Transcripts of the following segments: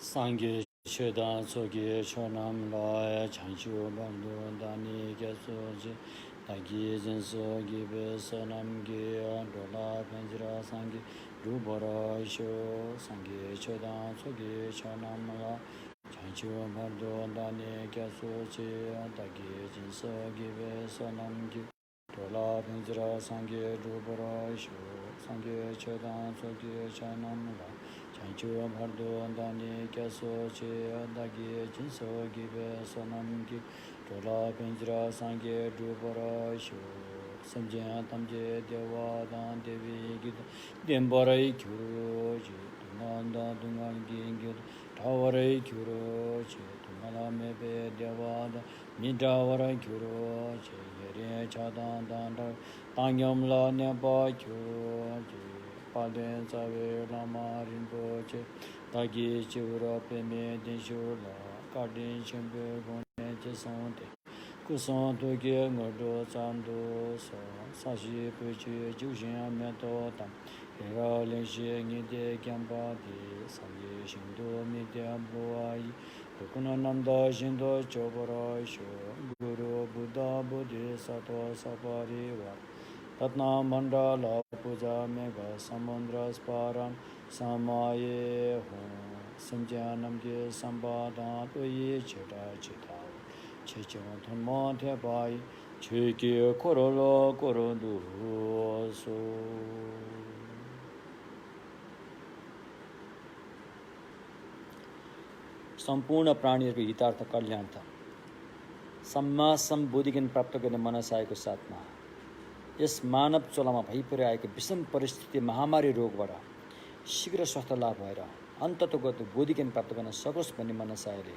상계 최다 소계 천남 라에 장시오 반도 다니 계소지 다기 진소 기베서 남기 돌아 변지라 상계 루버라쇼 상계 최다 소계 천남 라 장시오 반도 다니 계소지 다기 진소 기베서 남기 돌아 변지라 상계 루버라쇼 상계 최다 소계 천남 라 장주와 말도 안다니 깨소지 안다기 진소기 배선함기 돌아 벤지라 상계 루버라쇼 선제 담제 대와단 대비기 덴버라이 규로지 동안다 동안기기 타워라이 규로지 동안함에베 대와다 미다와라이 규로지 예레 차단단다 당염라 네바 규로지 Palen Save Lama Rinpoche Dagi Chivra Peme Denshula Kardin Shempe Gone Chesonte Kuson Toge Ngordo Sando So Sashi Peche Jushin Meto Tam Hera Lenshe Ngide Gyambadi Sangye Shindo Midya Buai Kukuna Namda Shindo Chobara Sho Guru Buddha Bodhisattva Sapariva Tatna Mandala Puja Mega Samandra Sparam Samaye Hum Sanjanam Ge Sambada Toye Cheta Cheta Chechon Thanma Tepai Cheke Korolo Korondu So सम्पूर्ण प्राणीहरूको हितार्थ कल्याण था सम्मा सम्बोधिकन प्राप्त गर्ने मनसायको साथमा यस मानव चोलामा भइपरेको विषम परिस्थिति महामारी रोगबाट शीघ्र स्वास्थ्य लाभ भएर अन्ततोगत बोधिज्ञान प्राप्त गर्न सकोस् भन्ने मनसायले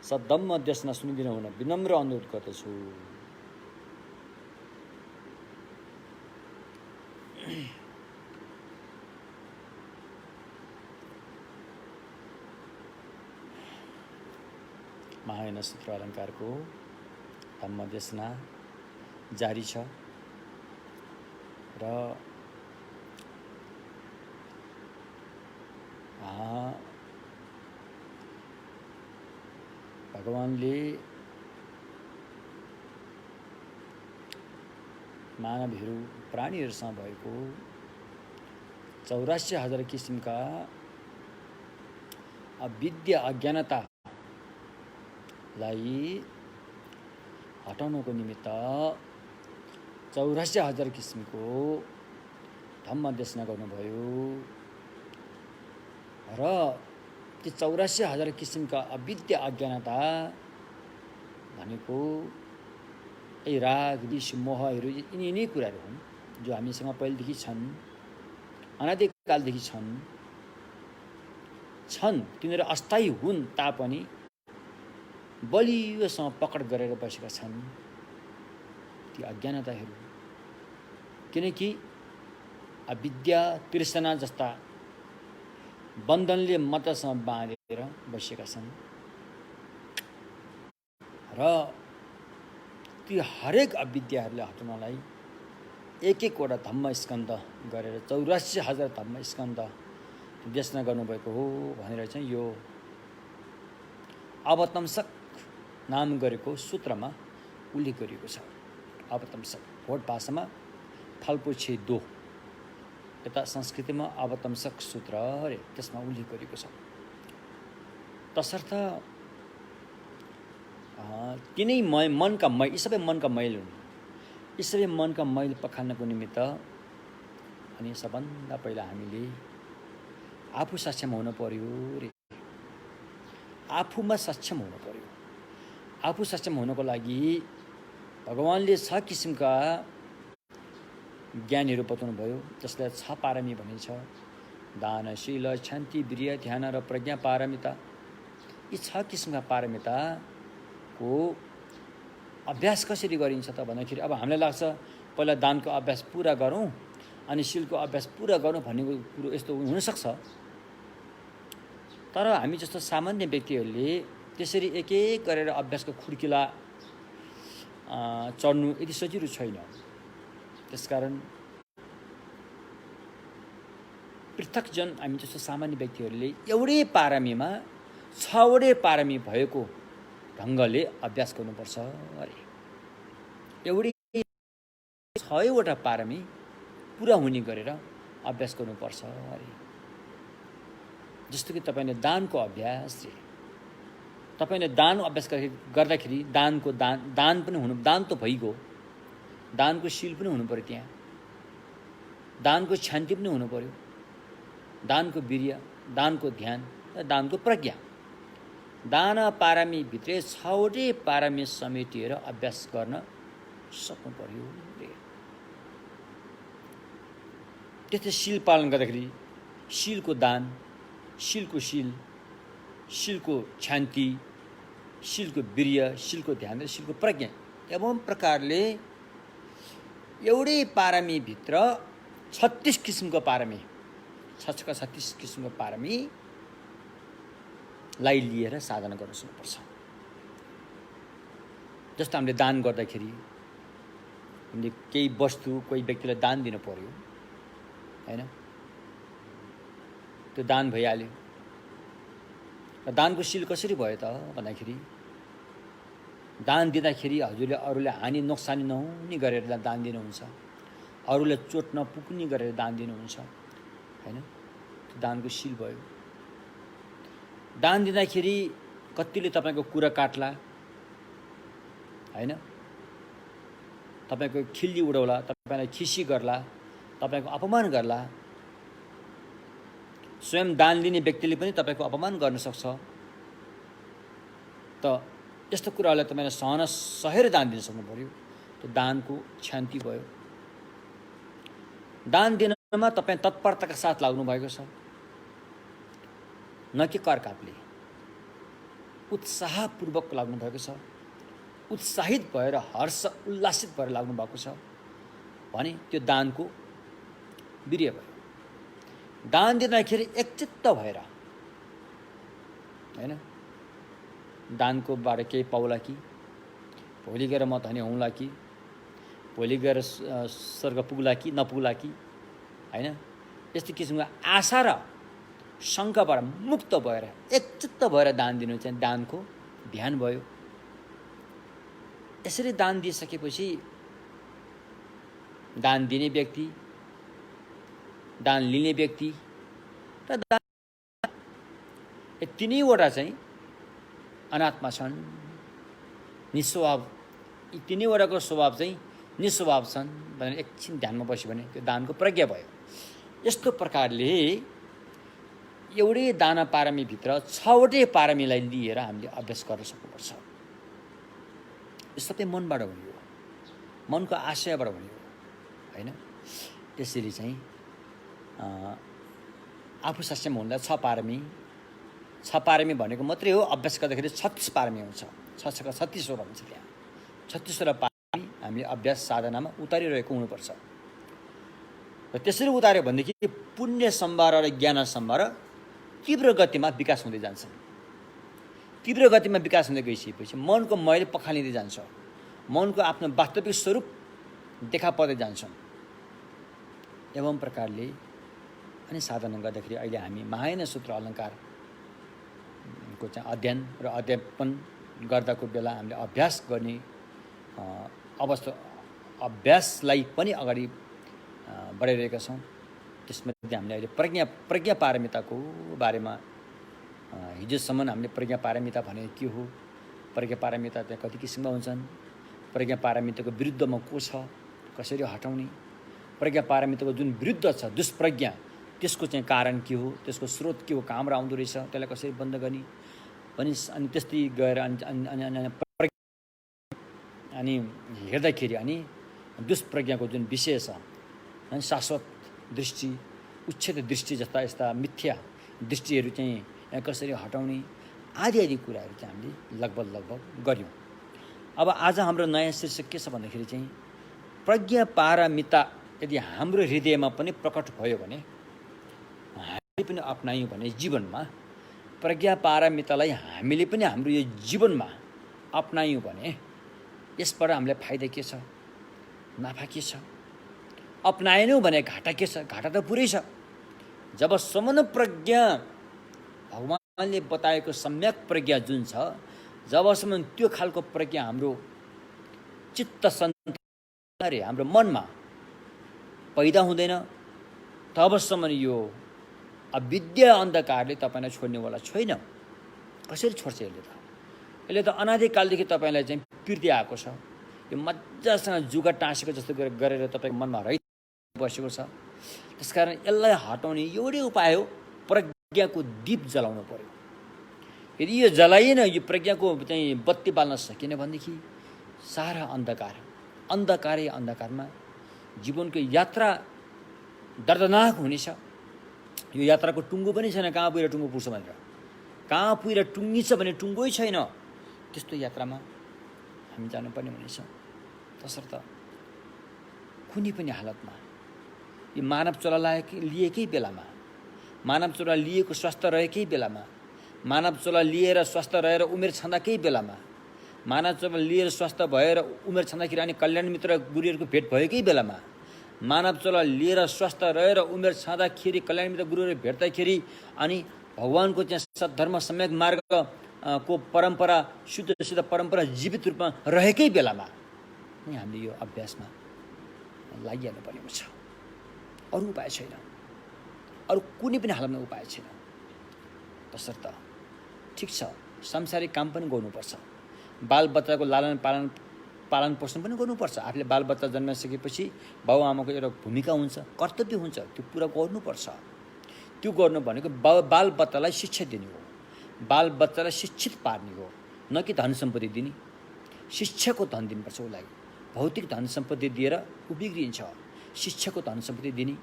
सद्धम्म देशना सुनिदिनु हुन विनम्र अनुरोध गर्दछु। महायान सूत्र अलङ्कारको धम्म देशना जारी छ र भगवानले मानवहरू प्राणीहरूसँग भएको 84,000 किसिमका अविद्या अज्ञानतालाई हटाउनको निमित्त 84,000 किसिमको धम्म देशना गर्नुभयो र ती 84,000 किसिमका अविद्या अज्ञानता भनेको राग विष मोहहरू यिनी कुराहरू हुन् जो हामीसँग पहिलेदेखि छन्, अनादिकालदेखि छन्। तिनीहरू अस्थायी हुन् तापनि बलियोसँग पकड गरेर बसेका छन् ती अज्ञानताहरू, किनकि अविद्या तृष्णा जस्ता बन्धनले मतसँग बाँधेर बसेका छन् र ती हरेक अविद्याहरूलाई हटाउनलाई एक-एकवटा धम्म स्कन्द गरेर 84,000 धम्म स्कन्द देशना गर्नुभएको हो भनेर चाहिँ यो अवतंसक नाम गरेको सूत्रमा उल्लेख गरिएको छ। अवतंसक भोट भाषामा फल्पोछे दो, यता संस्कृतिमा अवतंसक सूत्र रे त्यसमा उल्लेख गरिएको छ। तसर्थ तिनै मनका मैल, यी सबै मनका मैल हुन्। यी सबै मनका मैल पखाल्नको निमित्त अनि सबभन्दा पहिला हामीले आफू सक्षम हुन पर्यो रे। आफूमा सक्षम हुन पर्यो। आफू सक्षम हुनको लागि भगवानले 6 किसिमका ज्ञानहरू बताउनु भयो, जसलाई 6 पारमी भनिन्छ। दान, शील, शान्ति, वीर्य, ध्यान र प्रज्ञा पारमिता। यी 6 किसिमका पारमिताको अभ्यास कसरी गरिन्छ त भन्दाखेरि अब हामीलाई लाग्छ पहिला दानको अभ्यास पुरा गरौँ अनि शीलको अभ्यास पुरा गरौँ भन्ने कुरो यस्तो हुनसक्छ। तर हामी जस्तो सामान्य व्यक्तिहरूले त्यसरी एक-एक गरेर अभ्यासको खुड्किला चढ्नु यति सजिलो छैन। त्यसकारण पृथक जन हामी जस्तो सामान्य व्यक्तिहरूले एउटै पारमीमा 6वटै पारमी भएको ढङ्गले अभ्यास गर्नुपर्छ अरे। एउटै 6वटा पारमी पुरा हुने गरेर अभ्यास गर्नुपर्छ अरे। जस्तो कि तपाईँले दानको अभ्यास, तपाईँले दान अभ्यास गर्दाखेरि दान पनि हुनु, दान त भइगयो, दानको शील पनि हुनु पर्यो, त्यहाँ दानको शान्ति पनि हुनु पर्यो, दानको वीर्य, दानको ध्यान र दानको प्रज्ञा। दान पारमी भित्रै 6वटै पारमी समेटिएर अभ्यास गर्न सक्नु पर्यो। त्यस्तै शील पालन गर्दाखेरि शीलको दान, शीलको शील, शीलको शान्ति, शीलको वीर्य, शीलको ध्यान र शीलको प्रज्ञा, एवं प्रकारले एउटै पारमी भित्र 36 किसिमको पारमी, 36 किसिमको पारमीलाई लिएर साधना गर्न सक्नुपर्छ। जस्तो हामीले दान गर्दाखेरि हामीले केही वस्तु कोही व्यक्तिलाई दान दिनु पर्यो हैन, त्यो दान भइहाल्यो। र दानको शील कसरी भयो त भन्दाखेरि दान दिँदाखेरि हजुरले अरूले हानि नोक्सानी नहुने गरेर दान दिनुहुन्छ, अरूले चोट नपुग्ने गरेर दान दिनुहुन्छ हैन, त्यो दानको शील भयो। दान दिँदाखेरि कतिले तपाईँको कुरा काट्ला हैन, तपाईँको खिल्ली उडाउला, तपाईँलाई खिसी गर्ला, तपाईँको अपमान गर्ला। स्वयं दान लिने व्यक्तिले पनि तपाईँको अपमान गर्न सक्छ। त यस्तो कुराहरूलाई तपाईँले सहेर दान दिन सक्नु पर्यो। त्यो दानको शान्ति भयो। दान दिनमा तपाईँ तत्परताका साथ लाग्नु भएको छ, न कि करकापले, उत्साहपूर्वक लाग्नु भएको छ, उत्साहित भएर हर्ष उल्लासित भएर लाग्नु भएको छ भने त्यो दानको वीर्य भयो। दान दिँदाखेरि एकचित्त भएर हैन, दानको बाट केही पाउला कि, भोलि गएर म धनी हुँला कि, भोलि गएर स्वर्ग पुग्ला कि नपुग्ला कि हैन, यस्तो किसिमको आशा र शङ्काबाट मुक्त भएर एकचित्त भएर दान दिनु चाहिँ दानको ध्यान भयो। यसरी दान दिइसकेपछि दान दिने व्यक्ति, दान लिने व्यक्ति र दान, यी तीनैवटा चाहिँ अनात्मा छन्, निस्वभाव। यी तीनैवटाको स्वभाव चाहिँ निस्वभाव छन् भनेर एकछिन ध्यानमा बस्यो भने त्यो दानको प्रज्ञा भयो। यस्तो प्रकारले एउटै दान पारमीभित्र 6वटै पारमीलाई लिएर हामीले अभ्यास गर्न सक्नुपर्छ। यो सबै मनबाट हुने हो, मनको आशयबाट हुने हो हैन। त्यसरी चाहिँ आफू सक्षम हुँदा 6 पारमी, 6 पारमी भनेको मात्रै हो। अभ्यास गर्दाखेरि 36 पारमी हुन्छ, 36 वटा हुन्छ। त्यहाँ 36 वटा पारमी हामीले अभ्यास साधनामा उतारिरहेको हुनुपर्छ। र त्यसरी उतार्यो भनेदेखि पुण्य सम्भार र ज्ञान सम्भार तीव्र गतिमा विकास हुँदै जान्छ। तीव्र गतिमा विकास हुँदै गइसकेपछि मनको मैल पखालिँदै जान्छ, मनको आफ्नो वास्तविक स्वरूप देखा पर्दै जान्छ। एवं प्रकारले अनि साधना गर्दाखेरि अहिले हामी महायान सूत्र अलङ्कारको चाहिँ अध्ययन र अध्यापन गर्दाको बेला हामीले अभ्यास गर्ने अवस्था, अभ्यासलाई पनि अगाडि बढाइरहेका छौँ। त्यसमध्ये हामीले अहिले प्रज्ञा पारमिताको बारेमा हिजोसम्म हामीले प्रज्ञा पारमिता भने के हो, प्रज्ञा पारमिता त्यहाँ कति किसिमका हुन्छन्, प्रज्ञा पारमिताको विरुद्धमा को छ, कसरी हटाउने, प्रज्ञा पारमिताको जुन विरुद्ध छ दुष्प्रज्ञा, त्यसको चाहिँ कारण के हो, त्यसको स्रोत के हो, कहाँबाट आउँदो रहेछ, त्यसलाई कसरी बन्द गर्ने पनि। अनि त्यस्तै गएर अनि हेर्दाखेरि अनि दुष्प्रज्ञाको जुन विषय छ, अनि शाश्वत दृष्टि, उच्छेद दृष्टि जस्ता यस्ता मिथ्या दृष्टिहरू चाहिँ कसरी हटाउने आदि कुराहरू चाहिँ हामीले लगभग गऱ्यौँ। अब आज हाम्रो नयाँ शीर्षक के छ भन्दाखेरि चाहिँ प्रज्ञा पारमिता यदि हाम्रो हृदयमा पनि प्रकट भयो भने, हामीले पनि अपनायौँ भने जीवनमा, प्रज्ञा पारमितालाई हामीले पनि हाम्रो यो जीवनमा अपनायौँ भने यसबाट हामीलाई फाइदा के छ, नाफा के छ, अपनाएनौँ भने घाटा के छ? घाटा त पुरै छ। जबसम्म प्रज्ञा भगवान भगवानले बताएको सम्यक प्रज्ञा जुन छ, जबसम्म त्यो खालको प्रज्ञा हाम्रो चित्त सन्तानले हाम्रो मनमा पैदा हुँदैन, तबसम्म यो अविद्या अन्धकारले तपाईँलाई छोड्नेवाला छैन। कसरी छोड्छ यसले त? यसले त अनादिकालदेखि तपाईँलाई चाहिँ पिर्दै आएको छ। यो मजासँग जुगा टाँसेको जस्तो गरेर तपाईँको मनमा रहि बसेको छ। त्यसकारण यसलाई हटाउने एउटै उपाय हो, प्रज्ञाको दीप जलाउनु पर्यो। यदि यो जलाइएन, यो प्रज्ञाको चाहिँ बत्ती बाल्न सकिएन भनेदेखि सारा अन्धकारै अन्धकारमा जीवनको यात्रा दर्दनाक हुनेछ। यो यात्राको टुङ्गो पनि छैन, कहाँ पुगेर टुङ्गो पुग्छ भनेर। कहाँ पुगेर टुङ्गिन्छ भने टुङ्गै छैन। त्यस्तो यात्रामा हामी जानुपर्ने हुनेछ। तसर्थ कुनै पनि हालतमा यो मानव चोला लिएकै बेलामा, मानव चोला लिएको स्वस्थ रहेकै बेलामा, मानव चोला लिएर स्वस्थ रहेर उमेर छँदाकै बेलामा, मानव चोला लिएर स्वस्थ भएर उमेर छँदाखेरि अनि कल्याण मित्र गुरुहरूको भेट भएकै बेलामा, मानव चोला लिएर स्वस्थ रहेर उमेर छँदाखेरि कल्याण मित्र गुरुहरू भेट्दाखेरि अनि भगवानको चाहिँ सद्धर्म सम्यक मार्ग को परम्परा, शुद्ध परम्परा जीवित रूपमा रहेकै बेलामा नि हामीले यो अभ्यासमा लागिहाल्नु पर्ने हुन्छ। अरू उपाय छैन, अरू कुनै पनि हालतमा उपाय छैन। तसर्थ ठिक छ, सांसारिक काम पनि गर्नुपर्छ, बालबच्चाको पालन पोषण पनि गर्नुपर्छ। आफूले बालबच्चा जन्माइसकेपछि बाबुआमाको एउटा भूमिका हुन्छ, कर्तव्य हुन्छ, त्यो पुरा गर्नुपर्छ। त्यो गर्नु भनेको बालबच्चालाई शिक्षा दिने हो, बालबच्चालाई शिक्षित पार्ने हो, न कि धन सम्पत्ति दिने। शिक्षाको धन दिनुपर्छ उसलाई। भौतिक धन सम्पत्ति दिएर ऊ बिग्रिन्छ। शिक्षाको धन सम्पत्ति दिने,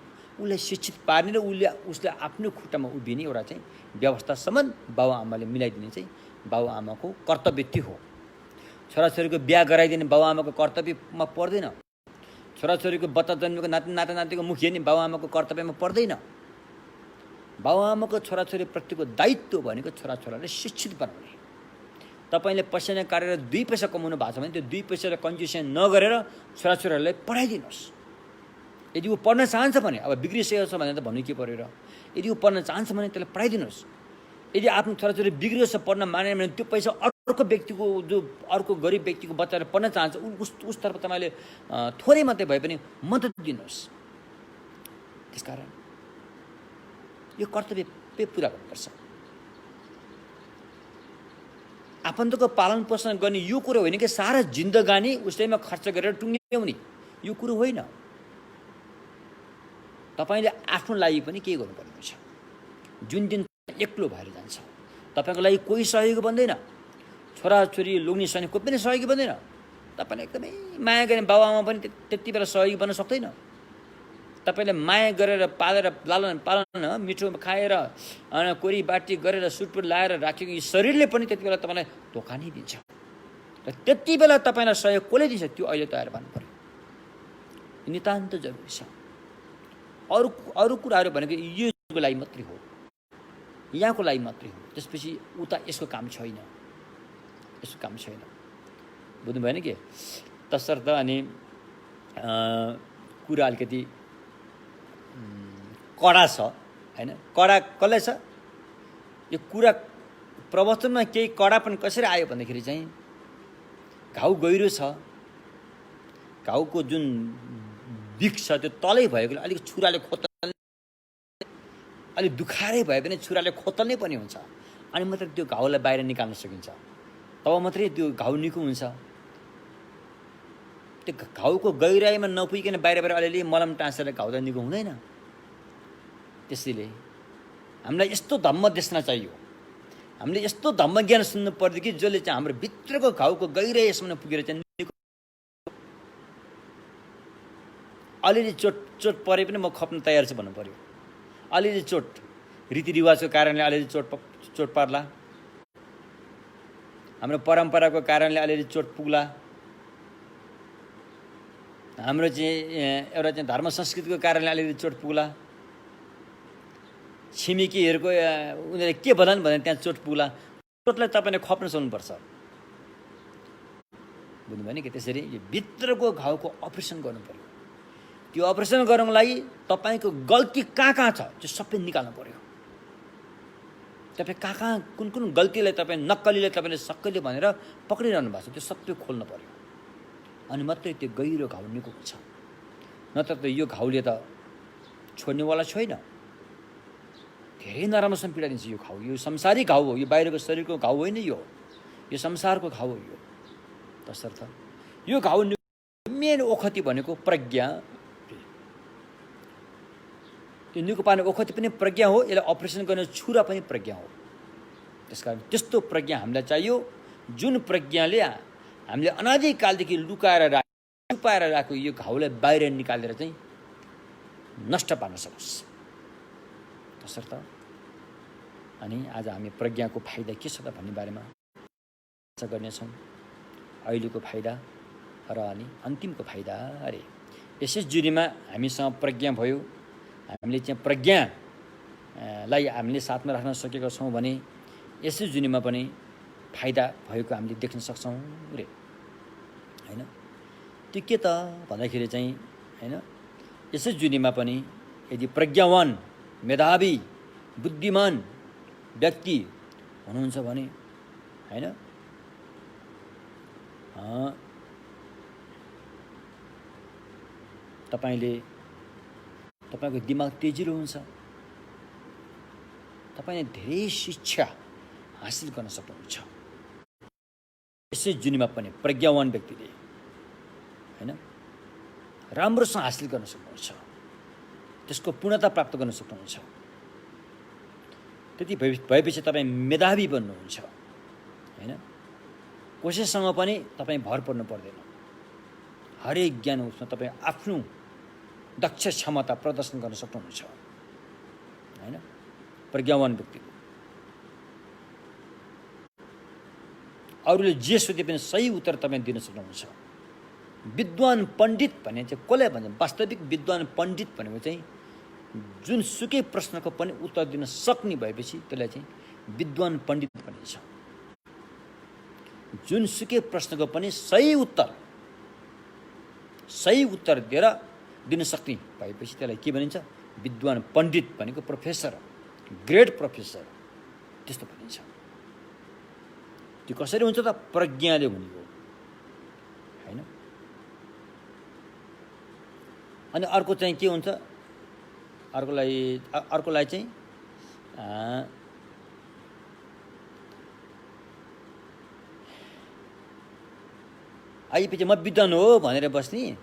उसलाई शिक्षित पार्ने र उसले आफ्नो खुट्टामा उभिने एउटा चाहिँ व्यवस्थासम्म बाबुआमाले मिलाइदिने चाहिँ बाबुआमाको कर्तव्य त्यो हो। छोराछोरीको बिहा गराइदिने बाबुआमाको कर्तव्यमा पर्दैन। छोराछोरीको बच्चा जन्मेको नातानातिको मुख हेर्ने बाबुआमाको कर्तव्यमा पर्दैन। बाबुआमाको छोराछोरीप्रतिको दायित्व भनेको छोराछोरीलाई शिक्षित बनाउने। तपाईँले पसिना काटेर 2 पैसा कमाउनु भएको छ भने त्यो 2 पैसालाई कन्ज्युसन नगरेर छोराछोरीहरूलाई पढाइदिनुहोस्। यदि ऊ पढ्न चाहन्छ भने, अब बिग्रिसकेको छ भने त भन्नु के पऱ्यो र, यदि ऊ पढ्न चाहन्छ भने त्यसलाई पढाइदिनुहोस्। यदि आफ्नो छोराछोरी बिग्रिएको छ, पढ्न मानेन भने त्यो पैसा अर्को व्यक्तिको, जो अर्को गरिब व्यक्तिको बच्चाले पढ्न चाहन्छ उसतर्फ तपाईँले थोरै मात्रै भए पनि मद्दत दिनुहोस्। त्यसकारण यो कर्तव्य पुरा गर्नुपर्छ। आफन्तको पालन पोषण गर्ने यो कुरो होइन कि सारा जिन्दगानी उसैमा खर्च गरेर टुङ्ग्याउने, यो कुरो होइन। तपाईँले आफ्नो लागि पनि केही गर्नुपर्ने हुन्छ। जुन दिन एक्लो भएर जान्छ, तपाईँको लागि कोही सहयोगी बन्दैन, छोराछोरी लोग्ने सैनिक कोही पनि सहयोगी बन्दैन। तपाईँले एकदमै माया गर्ने बाबुआमा पनि त्यति बेला सहयोगी बन्न सक्दैन। तपाईँले माया गरेर पालेर लालन पालन मिठो खाएर कोरी बाटी गरेर सुटपुट लाएर राखेको यो शरीरले पनि त्यति बेला तपाईँलाई धोका नै दिन्छ। र त्यति बेला तपाईँलाई सहयोग कसले दिन्छ त्यो अहिले तयार पार्नु पर्यो। नितान्त जरुरी छ। अरू कुराहरू भनेको योको लागि मात्रै हो, यहाँको लागि मात्रै हो। त्यसपछि उता यसको काम छैन, यसको काम छैन। बुझ्नु भएन के? तसर्थ अनि कुरा अलिकति कडा छ हैन। कडा कसलाई छ? यो कुरा प्रवचनमा केही कडापन कसरी आयो भन्दाखेरि चाहिँ घाउ गहिरो छ, घाउको जुन बिख छ त्यो तलै भएकोले अलिक छुराले खोतल्ने, अलिक दुखारै भए पनि छुराले खोतल्नै पनि हुन्छ। अनि मात्रै त्यो घाउलाई बाहिर निकाल्न सकिन्छ, तब मात्रै त्यो घाउ निको हुन्छ। त्यो घाउको गहिराइमा नपुगिकन बाहिर अलिअलि मलम टाँसेर घाउ त निको हुँदैन। त्यसैले हामीलाई यस्तो धम्म देख्न चाहियो, हामीले यस्तो धम्म ज्ञान सुन्नु पर्यो कि जसले चाहिँ हाम्रो भित्रको घाउको गहिराइसम्म पुगेर चाहिँ अलिअलि चोट परे पनि म खप्न तयार छु भन्नु पर्यो। अलिअलि चोट, रीतिरिवाजको कारणले अलिअलि चोट पर्ला, हाम्रो परम्पराको कारणले अलिअलि चोट पुग्ला, हाम्रो चाहिँ एउटा चाहिँ धर्म संस्कृतिको कारणले अलिअलि चोट पुग्ला, छिमेकीहरूको उनीहरूले के भन्छन् भने त्यहाँ चोट पुग्ला। चोटलाई तपाईँले खप्न सक्नुपर्छ। बुझ्नुभयो नि कि? त्यसरी यो भित्रको घाउको अपरेसन गर्नु पर्यो। त्यो अपरेसन गर्नको लागि तपाईँको गल्ती कहाँ छ त्यो सबै निकाल्नु पर्यो। तपाईँ कहाँ कुन कुन गल्तीलाई तपाईँ नक्कलीले तपाईँले सक्कली भनेर पक्रिरहनु भएको छ, त्यो सबै खोल्नु पर्यो। अनि मात्रै त्यो गहिरो घाउ निको हुन्छ। नत्र त यो घाउले त छोड्नेवाला छैन। धेरै नराम्रोसँग पीडा दिन्छ यो घाउ। यो संसारी घाउ हो, यो बाहिरको शरीरको घाउ होइन, यो संसारको घाउ हो। यो तसर्थ यो घाउ मेन ओखती भनेको प्रज्ञा। त्यो निको पार्ने ओखती पनि प्रज्ञा हो, यसलाई अपरेसन गर्ने छुरा पनि प्रज्ञा हो। त्यसकारण त्यस्तो प्रज्ञा हामीलाई चाहियो, जुन प्रज्ञाले हामीले अनादिकालदेखि छुपाएर राखेको यो घाउलाई बाहिर निकालेर चाहिँ नष्ट पार्न सकोस्। तसर्थ अनि आज हामी प्रज्ञाको फाइदा के छ त भन्ने बारेमा चर्चा गर्नेछौँ। अहिलेको फाइदा र अनि अन्तिमको फाइदा। अरे यसै जुनीमा हामीसँग प्रज्ञा भयो, हामीले चाहिँ प्रज्ञालाई हामीले साथमा राख्न सकेका छौँ भने यसै जुनीमा पनि फाइदा भएको हामीले देख्न सक्छौँ रे, होइन? त्यो के त भन्दाखेरि चाहिँ, होइन, यसै जुनीमा पनि यदि प्रज्ञावान, मेधावी, बुद्धिमान व्यक्ति हुनुहुन्छ भने, होइन, तपाईँको दिमाग तेजिलो हुन्छ। तपाईँले धेरै शिक्षा हासिल गर्न सक्नुहुन्छ यसै जुनीमा पनि। प्रज्ञावान व्यक्तिले, होइन, राम्रोसँग हासिल गर्न सक्नुहुन्छ, त्यसको पूर्णता प्राप्त गर्न सक्नुहुन्छ। त्यति भएपछि तपाईँ मेधावी बन्नुहुन्छ, होइन? कसैसँग पनि तपाईँ भर पर्नु पर्दैन। हरेक ज्ञान उसमा तपाईँ आफ्नो दक्ष क्षमता प्रदर्शन गर्न सक्नुहुन्छ, होइन? प्रज्ञावान व्यक्तिको अरूले जे सोधे पनि सही उत्तर तपाईँ दिन सक्नुहुन्छ। विद्वान पण्डित भने चाहिँ कसलाई भन्छ? वास्तविक विद्वान पण्डित भनेको चाहिँ जुनसुकै प्रश्नको पनि उत्तर दिन सक्ने भएपछि त्यसलाई चाहिँ विद्वान पण्डित भनिन्छ। जुनसुकै प्रश्नको पनि सही उत्तर दिन सक्ने भएपछि त्यसलाई के भनिन्छ? विद्वान पण्डित भनेको प्रोफेसर, ग्रेट प्रोफेसर, त्यस्तो भनिन्छ। त्यो कसरी हुन्छ त? प्रज्ञाले हुने हो, होइन? अनि अर्को चाहिँ के हुन्छ? अर्कोलाई चाहिँ आइपछि म विद्वान हो भनेर बस्ने।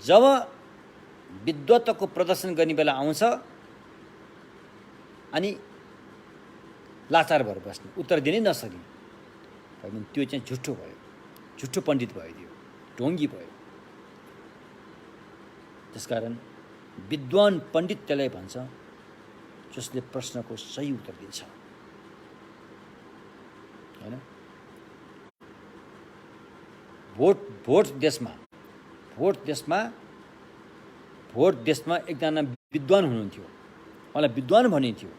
जब विद्वत्वको प्रदर्शन गर्ने बेला आउँछ अनि लाचार भएर बस्ने, उत्तर दिनै नसक्ने, त्यो चाहिँ झुट्टो भयो, झुट्टो पण्डित भयो, त्यो ढोङ्गी भयो। त्यसकारण विद्वान पण्डित त्यसलाई भन्छ जसले प्रश्नको सही उत्तर दिन्छ, होइन? भोट देशमा एकजना विद्वान हुनुहुन्थ्यो, उहाँलाई विद्वान भनिन्थ्यो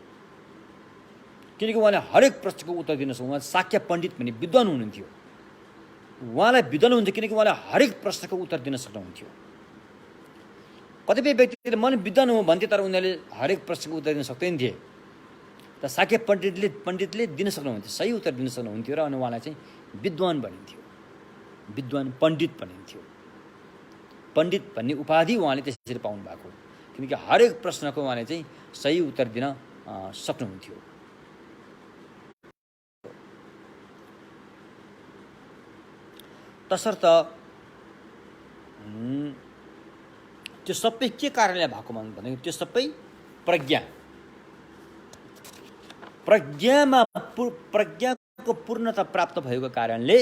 किनकि उहाँले हरेक प्रश्नको उत्तर दिन सक्नु। उहाँ शाक्य पण्डित भन्ने विद्वान हुनुहुन्थ्यो। उहाँलाई विद्वान हुन्थ्यो किनकि उहाँले हरेक प्रश्नको उत्तर दिन सक्नुहुन्थ्यो। कतिपय व्यक्तिले मन विद्वान हो भन्थे तर उनीहरूले हरेक प्रश्नको उत्तर दिन सक्दैन थिए। त शाक्य पण्डितले दिन सक्नुहुन्थ्यो, सही उत्तर दिन सक्नुहुन्थ्यो र अनि उहाँलाई चाहिँ विद्वान भनिन्थ्यो, विद्वान पण्डित भनिन्थ्यो। पण्डित भन्ने उपाधि उहाँले त्यसरी पाउनु भएको किनकि हरेक प्रश्नको उहाँले चाहिँ सही उत्तर दिन सक्नुहुन्थ्यो। तसर्थ त्यो सबै के कारणले भएको भनेको त्यो सबै प्रज्ञाको पूर्णता प्राप्त भएको कारणले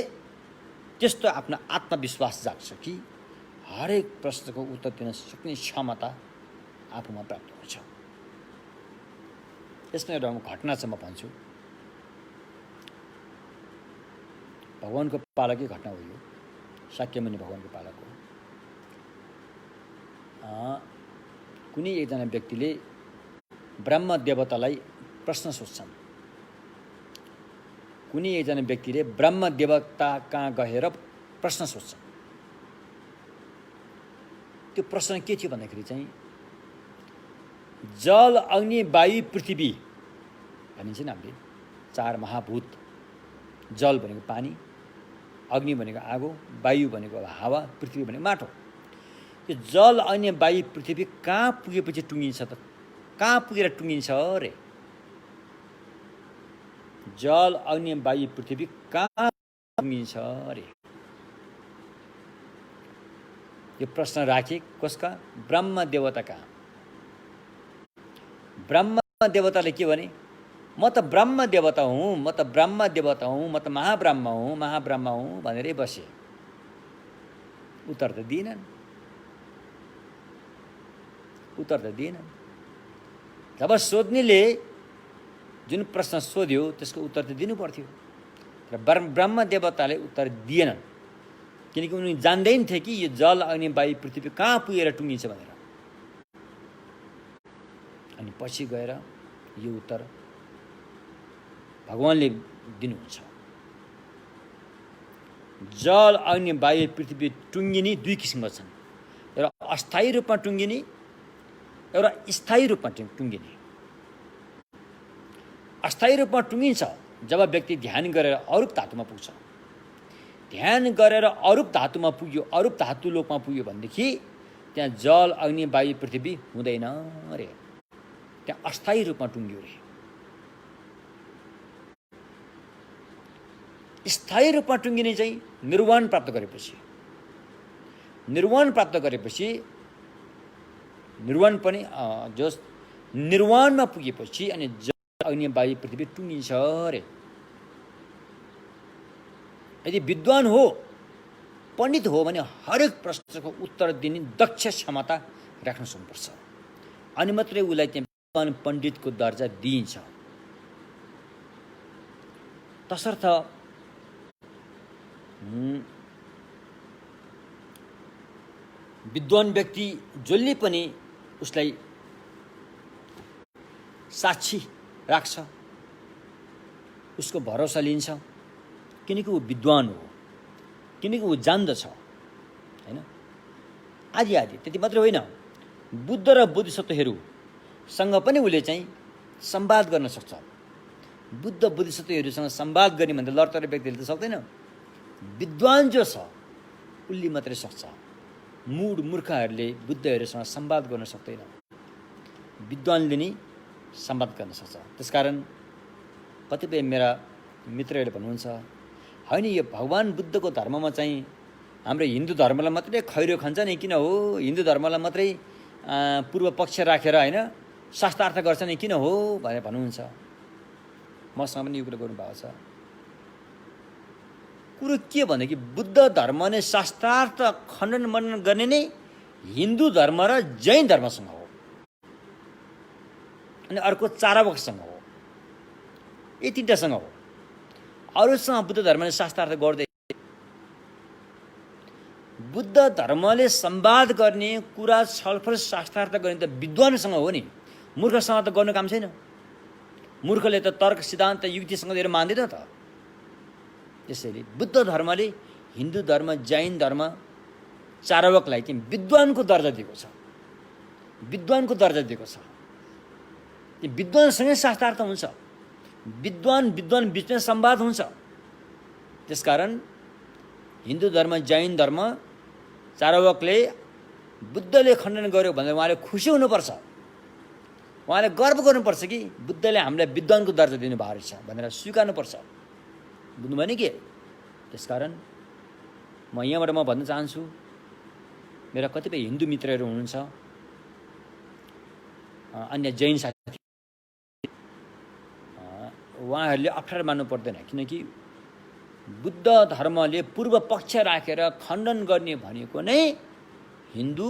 त्यस्तो आफ्नो आत्मविश्वास जाग्छ कि हरेक प्रश्नको उत्तर दिन सक्ने क्षमता आफूमा प्राप्त हुन्छ। यसमा एउटा घटना चाहिँ म भन्छु। भगवानको पालकै घटना हो यो, शाक्यमुनि भगवानको पालक हो। कुनै एकजना व्यक्तिले ब्रह्म देवतालाई प्रश्न सोध्छन्। कुनै एकजना व्यक्तिले ब्रह्म देवता कहाँ गएर प्रश्न सोध्छन्। त्यो प्रश्न के थियो भन्दाखेरि चाहिँ जल, अग्नि, वायु, पृथ्वी भनिन्छ नि हामीले। 4 महाभूत, जल भनेको पानी, अग्नि भनेको आगो, वायु भनेको हावा, पृथ्वी भनेको माटो। यो जल, अग्नि, वायु, पृथ्वी कहाँ पुगेपछि टुङ्गिन्छ त? कहाँ पुगेर टुङ्गिन्छ रे? जल, अग्नि, वायु, पृथ्वी कहाँ टुङ्गिन्छ रे? यो प्रश्न राखे कसका? ब्रह्म देवताका। ब्रह्म देवताले के भने? म त ब्रह्म देवता हुँ, म त ब्रह्म देवता हुँ, म त महाब्रह्म हुँ भनेरै बसे। उत्तर त दिएनन्। जब सोध्नेले जुन प्रश्न सोध्यो त्यसको उत्तर त दिनु पर्थ्यो। तर ब्रह्म देवताले उत्तर दिएनन्, किनकि उनी जान्दैन थिए कि यो जल, अग्नि, वायु, पृथ्वी कहाँ पुगेर टुङ्गिन्छ भनेर। अनि पछि गएर यो उत्तर भगवानले दिनुहुन्छ। जल, अग्नि, वायु, पृथ्वी टुङ्गिने 2 किसिमका छन्। एउटा अस्थायी रूपमा टुङ्गिने, एउटा स्थायी रूपमा टुङ्गिने। अस्थायी रूपमा टुङ्गिन्छ जब व्यक्ति ध्यान गरेर अरूप धातुमा पुग्छ। ध्यान गरेर अरूप धातुमा पुग्यो, अरूप धातु लोकमा पुग्यो भनेदेखि त्यहाँ जल, अग्नि, वायु, पृथ्वी हुँदैन रे। त्यहाँ अस्थायी रूपमा टुङ्ग्यो रे। स्थायी रूपमा टुङ्गिने चाहिँ निर्वाण प्राप्त गरेपछि। निर्वाण प्राप्त गरेपछि निर्वाण पनि जो निर्वाणमा पुगेपछि अनि जल, अग्नि, वायु, पृथ्वी टुङ्गिन्छ रे। यदि विद्वान हो, पण्डित हो भने हरेक प्रश्नको उत्तर दिने दक्ष क्षमता राख्न सक्नुपर्छ। अनि मात्रै उसलाई त्यहाँ विद्वान पण्डितको दर्जा दिइन्छ। तसर्थ विद्वान व्यक्ति जसले पनि उसलाई साक्षी राख्छ, उसको भरोसा लिन्छ, किनकि ऊ विद्वान हो, किनकि ऊ जान्दछ हैन। आदि त्यति मात्रै होइन, बुद्ध र बोधिसत्वहरूसँग पनि उसले चाहिँ संवाद गर्न सक्छ। बुद्ध बोधिसत्वहरूसँग संवाद गर्ने भन्दा लडतरे व्यक्तिले त सक्दैन। विद्वान जो छ उसले मात्रै सक्छ। मूर्खहरूले बुद्धहरूसँग संवाद गर्न सक्दैन। विद्वानले नै संवाद गर्न सक्छ। त्यसकारण कतिपय मेरा मित्रहरूले भन्नुहुन्छ, होइन यो भगवान बुद्धको धर्ममा चाहिँ हाम्रो हिन्दू धर्मलाई मात्रै खैरो खान्छ नि, किन हो? हिन्दू धर्मलाई मात्रै पूर्व पक्ष राखेर होइन शास्त्रार्थ गर्छ नि, किन हो भनेर भन्नुहुन्छ। मसँग पनि यो कुरा गर्नुभएको छ। कुरो के भनेदेखि बुद्ध धर्म नै शास्त्रार्थ खण्डन मनन गर्ने नै हिन्दू धर्म र जैन धर्मसँग हो, अनि अर्को चारवाकसँग हो। यी 3टासँग हो। अरूसँग बुद्ध धर्मले शास्त्रार्थ गर्दै। बुद्ध धर्मले संवाद गर्ने कुरा, छलफल, शास्त्रार्थ गर्ने त विद्वानसँग हो नि। मूर्खसँग त गर्नु काम छैन। मूर्खले त तर्क, सिद्धान्त, युक्तिसँग दिएर मान्दैन त। त्यसैले बुद्ध धर्मले हिन्दू धर्म, जैन धर्म, चारवाकलाई चाहिँ विद्वानको दर्जा दिएको छ। विद्वानको दर्जा दिएको छ। त्यो विद्वानसँगै शास्त्रार्थ हुन्छ। विद्वान बिचमा संवाद हुन्छ। त्यसकारण हिन्दू धर्म, जैन धर्म, चारवाकले बुद्धले खण्डन गर्यो भनेर उहाँले खुसी हुनुपर्छ। उहाँले गर्व गर्नुपर्छ कि बुद्धले हामीलाई विद्वानको दर्जा दिनुभएको रहेछ भनेर स्वीकार्नुपर्छ। बुझ्नुभयो नि के? त्यसकारण म यहाँबाट भन्न चाहन्छु, मेरा कतिपय हिन्दू मित्रहरू हुनुहुन्छ, अन्य जैन साथी, उहाँहरूले अप्ठ्यारो मान्नु पर्दैन। किनकि बुद्ध धर्मले पूर्व पक्ष राखेर खण्डन गर्ने भनेको नै हिन्दू,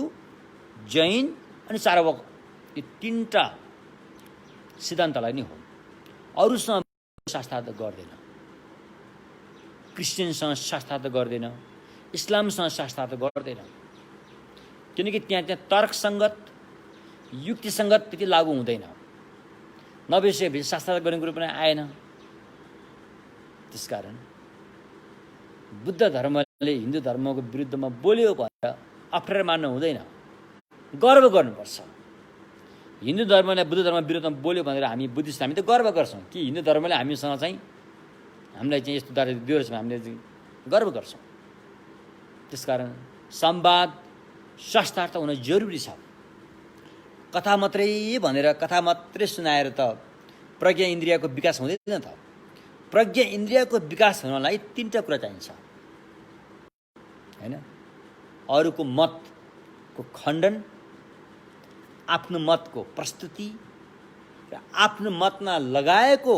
जैन अनि चारवाक, यी 3टा सिद्धान्तलाई नै हो। अरूसँग शास्त्रार्थ गर्दैन। क्रिस्चियनसँग शास्त्रार्थ गर्दैन, इस्लामसँग शास्त्रार्थ गर्दैन। किनकि त्यहाँ तर्कसङ्गत, युक्तिसङ्गत त्यति लागू हुँदैन। नभएपछि शास्त्रार्थ गर्ने कुरो पनि आएन। त्यसकारण बुद्ध धर्मले हिन्दू धर्मको विरुद्धमा बोल्यो भनेर अप्ठ्यारो मान्नु हुँदैन, गर्व गर्नुपर्छ। हिन्दू धर्मले बुद्ध धर्म विरोधमा बोल्यो भनेर हामी बुद्धिस्ट हामी त गर्व गर्छौँ कि हिन्दू धर्मले हामीसँग चाहिँ हामीलाई चाहिँ यस्तो दार्जिलिङ दियो रहेछ, हामीले चाहिँ गर्व गर्छौँ। त्यसकारण संवाद शास्त्रार्थ हुन जरुरी छ। कथा मात्रै भनेर कथा मात्रै सुनाएर त प्रज्ञा इन्द्रियको विकास हुँदैन त। प्रज्ञा इन्द्रियको विकास हुनलाई 3टा कुरा चाहिन्छ, हैन? अरूको मतको खण्डन, आफ्नो मतको प्रस्तुति र आफ्नो मतमा लगाएको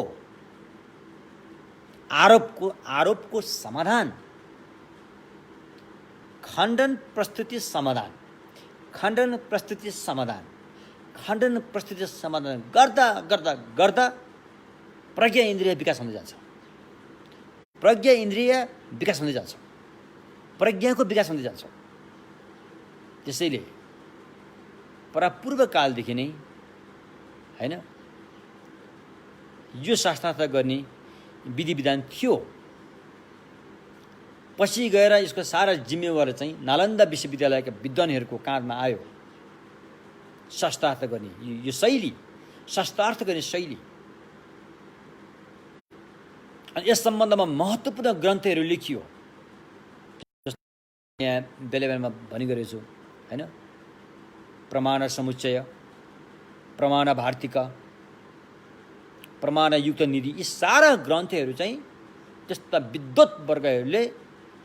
आरोपको समाधान। खण्डन प्रस्तुति समाधान, खण्डन प्रस्तुति समाधान, खण्डन प्रस्तुति समाधान गर्दा गर्दा गर्दा प्रज्ञा इन्द्रिय विकास हुँदै जान्छ। प्रज्ञा इन्द्रिय विकास हुँदै जान्छ, प्रज्ञाको विकास हुँदै जान्छ। त्यसैले पूर्व कालदेखि नै, हैन, यो शास्त्रार्थ गर्ने विधि विधान थियो। पछि गएर यसको सारा जिम्मेवारी चाहिँ नालन्दा विश्वविद्यालयका विद्वानहरूको काँधमा आयो। शास्त्रार्थ गर्ने यो शैली, शास्त्रार्थ गर्ने शैली। अनि यस सम्बन्धमा महत्त्वपूर्ण ग्रन्थहरू लेखियो। यहाँ बेला बेलामा भनी गरेको छु, हैन? प्रमाण समुच्चय, प्रमाण भारतिका, प्रमाण युक्त निधि, यी सारा ग्रन्थहरू चाहिँ त्यस्ता विद्वत वर्गहरूले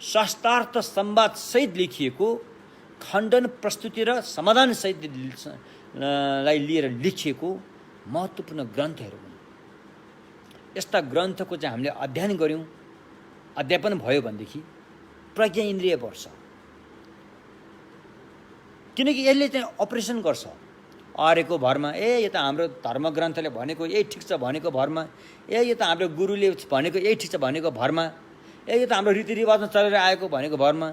शास्त्रार्थ संवाद सहित लेखिएको, खण्डन प्रस्तुति र समाधान सहित लाई लिएर लेखिएको महत्त्वपूर्ण ग्रन्थहरू हुन्। यस्ता ग्रन्थको चाहिँ हामीले अध्ययन गऱ्यौँ, अध्यापन भयो भनेदेखि प्रज्ञा इन्द्रिय बढ्छ। किनकि यसले चाहिँ अपरेसन गर्छ अरेको भरमा। यो त हाम्रो धर्मग्रन्थले भनेको यही ठिक छ भनेको भरमा, यो त हाम्रो गुरुले भनेको यही ठिक छ भनेको भरमा, यो त हाम्रो रीतिरिवाजमा चलेर आएको भनेको भरमा,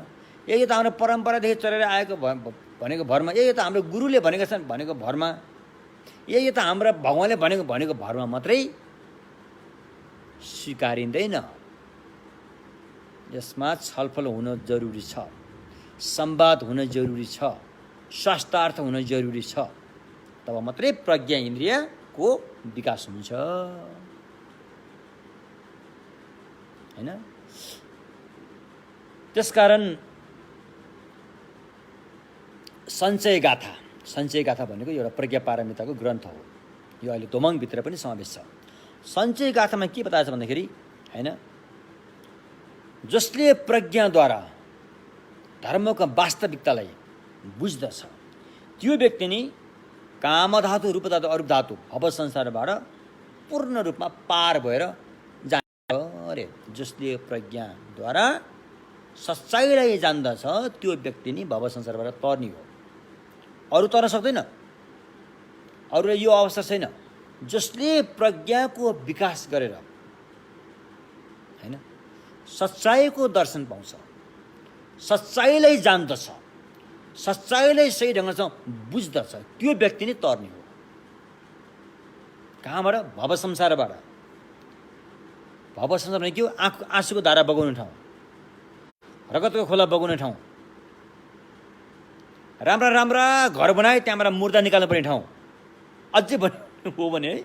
यो त हाम्रो परम्परादेखि चलेर आएको भनेको भरमा, यो त हाम्रो गुरुले भनेका छन् भनेको भरमा, यो त हाम्रो भगवानले भनेको भरमा मात्रै स्वीकारिँदैन। यसमा छलफल हुन जरुरी छ, संवाद हुन जरुरी छ, शास्त्रार्थ हुन जरुरी छ। तब मात्रै प्रज्ञा इन्द्रियको विकास हुन्छ, हैन? त्यसकारण सञ्चय गाथा भनेको एउटा प्रज्ञा पारमिताको ग्रन्थ हो। यो अहिले दोमङभित्र पनि समावेश छ। सञ्चय गाथामा के बताएको छ भन्दाखेरि, हैन, जसले प्रज्ञाद्वारा धर्मको वास्तविकतालाई बुझ्दछ त्यो व्यक्ति नै कामधातु, रूपधातु, अरूप धातु भव संसारबाट पूर्ण रूपमा पार भएर जान्छ अरे। जसले प्रज्ञाद्वारा सच्चाइलाई जान्दछ त्यो व्यक्ति नै भव संसारबाट तर्ने हो। अरू तर्न सक्दैन, अरूलाई यो अवस्था छैन। जसले प्रज्ञाको विकास गरेर, हैन, सच्चाइको दर्शन पाउँछ, सच्चाइलाई जान्दछ, सच्चाइलाई सही ढङ्गसँग बुझ्दछ, त्यो व्यक्ति नै तर्ने हो। कहाँबाट? भव संसारबाट। भव संसार भने के हो? आँसुको धारा बगाउने ठाउँ, रगतको खोला बगाउने ठाउँ, राम्रा राम्रा घर बनाए त्यहाँबाट मुर्दा निकाल्नु पर्ने ठाउँ अझै हो भने है।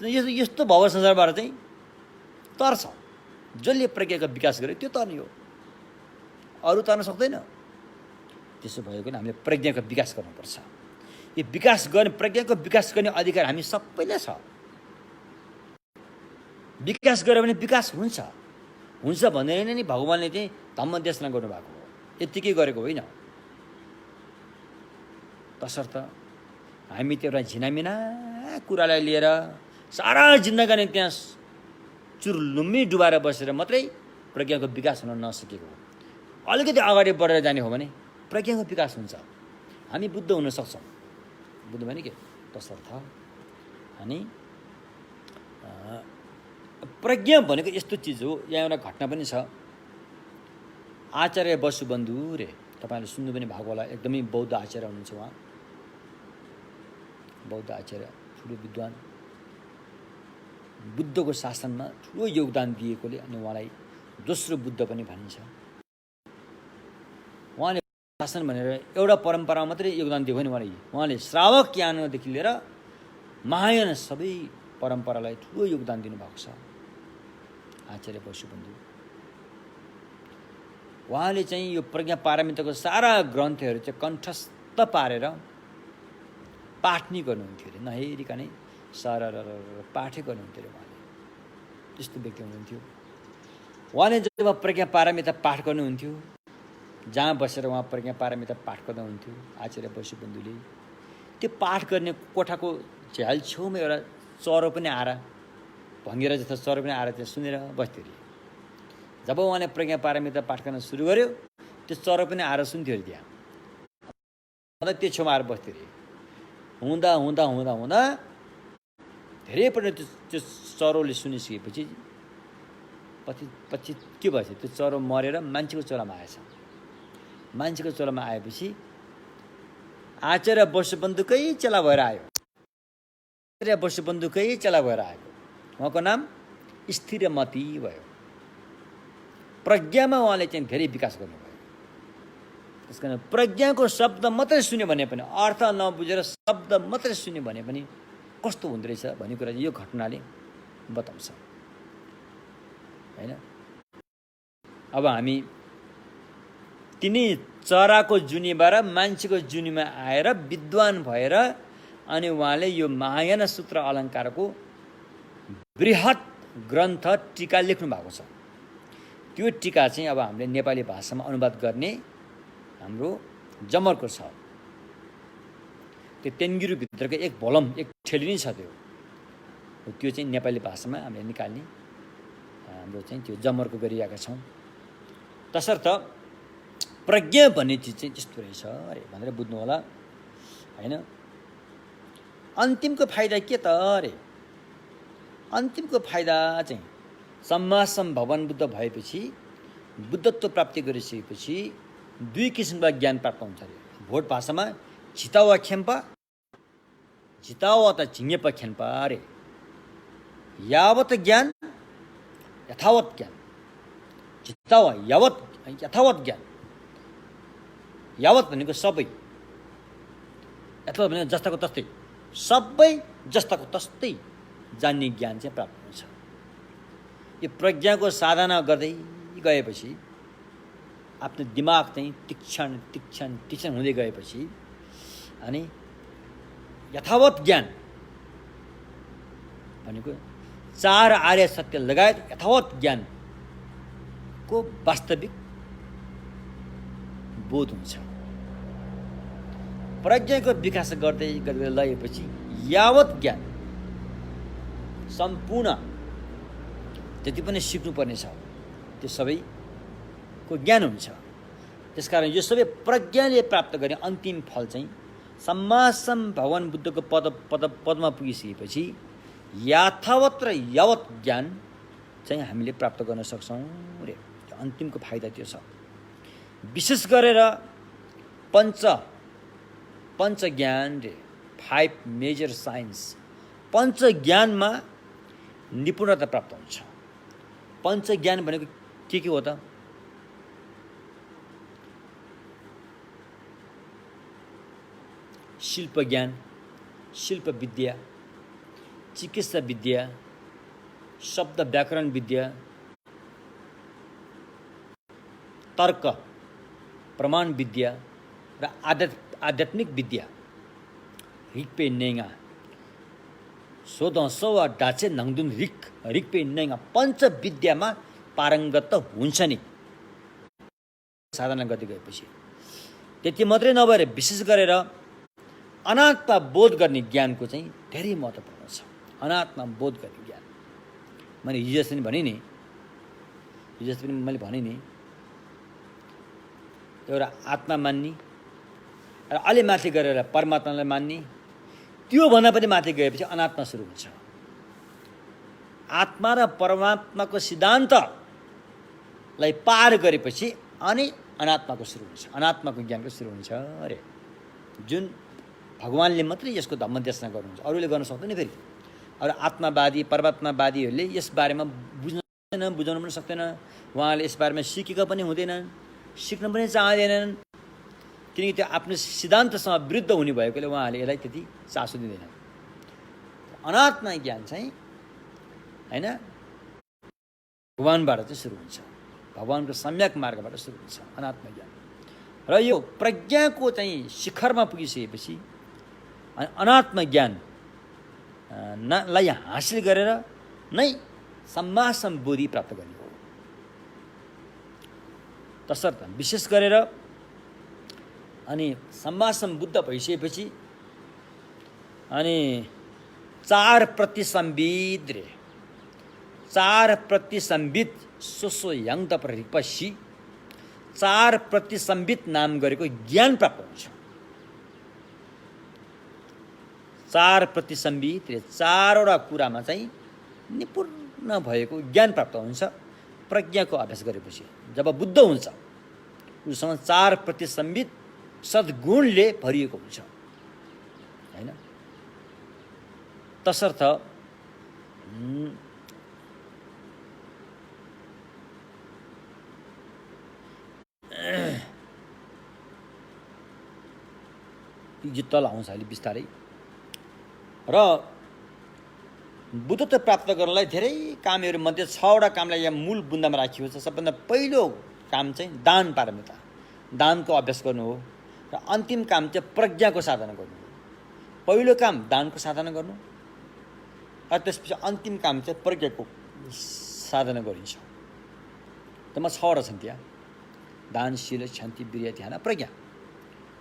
यस्तो भव संसारबाट चाहिँ तर्छ। जसले प्रज्ञाको विकास गर्यो त्यो तर्ने हो, अरू तर्न सक्दैन। त्यसो भएको नि हामीले प्रज्ञाको विकास गर्नुपर्छ। यो विकास गर्ने, प्रज्ञाको विकास गर्ने अधिकार हामी सबैलाई छ। विकास गर्यो भने विकास हुन्छ भनेर नै भगवानले चाहिँ धम्म देशना गर्नुभएको हो, यत्तिकै गरेको होइन। तसर्थ हामी त्यो एउटा झिनामिना कुरालाई लिएर सारा जिन्दगी त्यहाँ चुर्लुम्मी डुबाएर बसेर मात्रै प्रज्ञाको विकास हुन नसकेको हो। अलिकति अगाडि बढेर जाने हो भने प्रज्ञाको विकास हुन्छ, हामी बुद्ध हुन सक्छौँ। बुद्ध भने के? तसर्थ अनि प्रज्ञा भनेको यस्तो चिज हो। यहाँ एउटा घटना पनि छ। आचार्य वसुबन्धु रे, तपाईँले सुन्नु पनि भएको होला, एकदमै बौद्ध आचार्य हुनुहुन्छ उहाँ। बौद्ध आचार्य, ठुलो विद्वान, बुद्धको शासनमा ठुलो योगदान दिएकोले अनि उहाँलाई दोस्रो बुद्ध पनि भनिन्छ। उहाँले शासन भनेर एउटा परम्परामा मात्रै योगदान दिएको नि। उहाँले श्रावक यानदेखि लिएर महायान सबै परम्परालाई ठुलो योगदान दिनुभएको छ आचार्य वसुबन्धु। उहाँले चाहिँ यो प्रज्ञा पारमिताको सारा ग्रन्थहरू चाहिँ कण्ठस्थ पारेर पाठ नै गर्नुहुन्थ्यो अरे, नहेरिकनै सर पाठै गर्नुहुन्थ्यो अरे उहाँले। त्यस्तो व्यक्ति हुनुहुन्थ्यो। उहाँले जब प्रज्ञा पारमिता पाठ गर्नुहुन्थ्यो, जहाँ बसेर उहाँ प्रज्ञा पारमिता पाठ गर्नुहुन्थ्यो आचार्य वसुबन्धुले, त्यो पाठ गर्ने कोठाको झ्याल छेउमा एउटा चरो पनि आएर, भँगेरा जस्तो चरो पनि आएर त्यो सुनेर बस्थ्यो अरे। जब उहाँले प्रज्ञा पारमिता पाठ गर्न सुरु गर्यो, त्यो चरो पनि आएर सुन्थ्यो अरे त्यहाँ, अन्त त्यो छेउमा आएर बस्थ्यो अरे। हुँदा हुँदा हुँदा हुँदा धेरैपल्ट त्यो चरोले सुनिसकेपछि पछि के भएछ, त्यो चरो मरेर मान्छेको चोलामा आएछ। मान्छेको चोलामा आएपछि आचार्य वसुबन्धुकै चेला भएर आयो। आचार्य वसुबन्धुकै चेला भएर आयो। उहाँको नाम स्थिरमती भयो। प्रज्ञामा उहाँले चाहिँ धेरै विकास गर्नुभयो। त्यस कारण प्रज्ञाको शब्द मात्रै सुन्यो भने पनि, अर्थ नबुझेर शब्द मात्रै सुन्यो भने पनि कस्तो हुँदो रहेछ भन्ने कुरा यो घटनाले बताउँछ, होइन? अब हामी तिनी चराको जुनीबाट मान्छेको जुनीमा आएर विद्वान भएर अनि उहाँले यो महायान सूत्र अलङ्कारको बृहत ग्रन्थ टीका लेख्नु भएको छ। त्यो टीका चाहिँ अब हामीले नेपाली भाषामा अनुवाद गर्ने हाम्रो जमर्को छ। त्यो तेन्गिरुभित्रको एक भोलम, एक ठेली नै छ त्यो चाहिँ नेपाली भाषामा हामीले निकाल्ने हाम्रो चाहिँ त्यो जमर्को गरिरहेका छौँ। तसर्थ प्रज्ञा भन्ने चिज चाहिँ त्यस्तो रहेछ अरे भनेर बुझ्नु होला, होइन? अन्तिमको फाइदा के त अरे? अन्तिमको फाइदा चाहिँ सम्मा सम्भवन बुद्ध भएपछि, बुद्धत्व प्राप्ति गरिसकेपछि दुई किसिमका ज्ञान प्राप्त हुन्छ अरे। भोट भाषामा झितावा खेम्पा, झितावा त झिङ्गेपा खेम्पा अरे। यावत ज्ञान यथावत ज्ञान, झितावा यावत यथावत ज्ञान। यावत भनेको सबै, यथावत भनेको जस्ताको तस्तै, सबै जस्ताको तस्तै जान्ने ज्ञान चाहिँ प्राप्त हुन्छ। यो प्रज्ञाको साधना गर्दै गएपछि आफ्नो दिमाग चाहिँ तीक्ष्ण तीक्ष्ण तीक्ष्ण हुँदै गएपछि अनि यथावत ज्ञान भनेको चार आर्य सत्य लगायत यथावत ज्ञानको वास्तविक बोध हुन्छ। प्रज्ञाको विकास गर्दै गर्दै लगेपछि यावत ज्ञान सम्पूर्ण जति पनि सिक्नुपर्ने छ त्यो सबैको ज्ञान हुन्छ। त्यसकारण यो सबै प्रज्ञाले प्राप्त गर्ने अन्तिम फल चाहिँ सम्मा सम्भवन बुद्धको पदमा पुगिसकेपछि यथावत र यावत ज्ञान चाहिँ हामीले प्राप्त गर्न सक्छौँ रे। अन्तिमको फाइदा त्यो छ। विशेष गरेर पञ्च ज्ञान रे, 5 मेजर साइन्स, पञ्च ज्ञानमा निपुणता प्राप्त हुन्छ। पञ्च ज्ञान भनेको के हो त? शिल्प ज्ञान, शिल्प विद्या, चिकित्सा विद्या, शब्द व्याकरण विद्या, तर्क प्रमाण विद्या र आध्यात्मिक विद्या। रिकपे नेङा सोधौँ सौ डाचे नङदुन रिकपे नेङा पञ्च विद्यामा पारङ्गत त हुन्छ नि साधना गर्दै गएपछि। त्यति मात्रै नभएर विशेष गरेर अनात्मा बोध गर्ने ज्ञानको चाहिँ धेरै महत्त्वपूर्ण छ। अनात्मा बोध गर्ने ज्ञान मैले हिजो पनि भने नि, मैले भने नि, एउटा आत्मा मान्ने र अलि माथि गरेर परमात्मालाई मान्ने, त्योभन्दा पनि माथि गएपछि अनात्मा सुरु हुन्छ। आत्मा र परमात्माको सिद्धान्तलाई पार गरेपछि अनि अनात्माको सुरु हुन्छ, अनात्माको ज्ञानको सुरु हुन्छ अरे। जुन भगवानले मात्रै यसको धम्मदेशना गर्नुहुन्छ, अरूले गर्न सक्दैन। फेरि अरू आत्मावादी परमात्मावादीहरूले यस बारेमा बुझाउन पनि सक्दैन। उहाँले यस बारेमा सिकेका पनि हुँदैनन्, सिक्न पनि चाहँदैनन्, किनकि त्यो आफ्नो सिद्धान्तसँग विरुद्ध हुने भएकोले उहाँहरूले यसलाई त्यति चासो दिँदैन। अनात्मा ज्ञान चाहिँ हैन भगवानबाट चाहिँ सुरु हुन्छ, भगवानको सम्यक मार्गबाट सुरु हुन्छ अनात्मा ज्ञान। र यो प्रज्ञाको चाहिँ शिखरमा पुगिसकेपछि अनात्मा ज्ञान लाई हासिल गरेर नै सम्मा सम्बोधि प्राप्त गर्ने हो। तसर्थ विशेष गरेर अनि सम्मा सम्बुद्ध भइसकेपछि अनि 4 प्रतिसंबित रे 4 प्रतिसंबित सोसो यङ त परिपसी 4 प्रतिसंबित नाम गरेको ज्ञान प्राप्त हुन्छ। 4 प्रतिसंबित रे 4 वटा कुरामा चाहिँ निपुण भएको ज्ञान प्राप्त हुन्छ प्रज्ञाको अभ्यास गरेपछि। जब बुद्ध हुन्छ उसँग 4 प्रतिसंबित सद्गुणले भरिएको हुन्छ हैन। तसर्थ यो तल आउँछ अहिले बिस्तारै। र बुद्धत्व प्राप्त गर्नलाई धेरै कामहरू मध्ये 6 वटा कामलाई यहाँ मूल बुन्दामा राखिएको छ। सबभन्दा पहिलो काम चाहिँ दान पारमिता, दानको अभ्यास गर्नु हो। र अन्तिम काम चाहिँ प्रज्ञाको साधना गर्नु हो। पहिलो काम दानको साधना गर्नु र त्यसपछि अन्तिम काम चाहिँ प्रज्ञाको साधना गरिन्छ। त्यसमा 6 वटा छन् त्यहाँ, दान, शील, शान्ति, वीर्य, ध्यान, प्रज्ञा।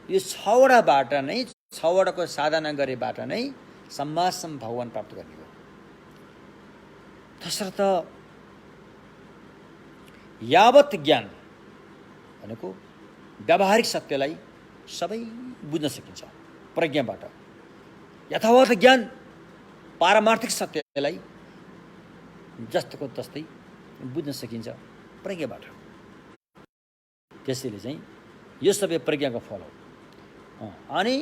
यो 6 वटाबाट नै 6 वटाको साधना गरेबाट नै सम्मासम भगवान प्राप्त गर्ने हो। तसर्थ यावत ज्ञान भनेको व्यावहारिक सत्यलाई सबै बुझ्न सकिन्छ प्रज्ञाबाट, यथावत ज्ञान पारमार्थिक सत्यलाई जस्तोको तस्तै बुझ्न सकिन्छ प्रज्ञाबाट। त्यसैले चाहिँ यो सबै प्रज्ञाको फल हो। अनि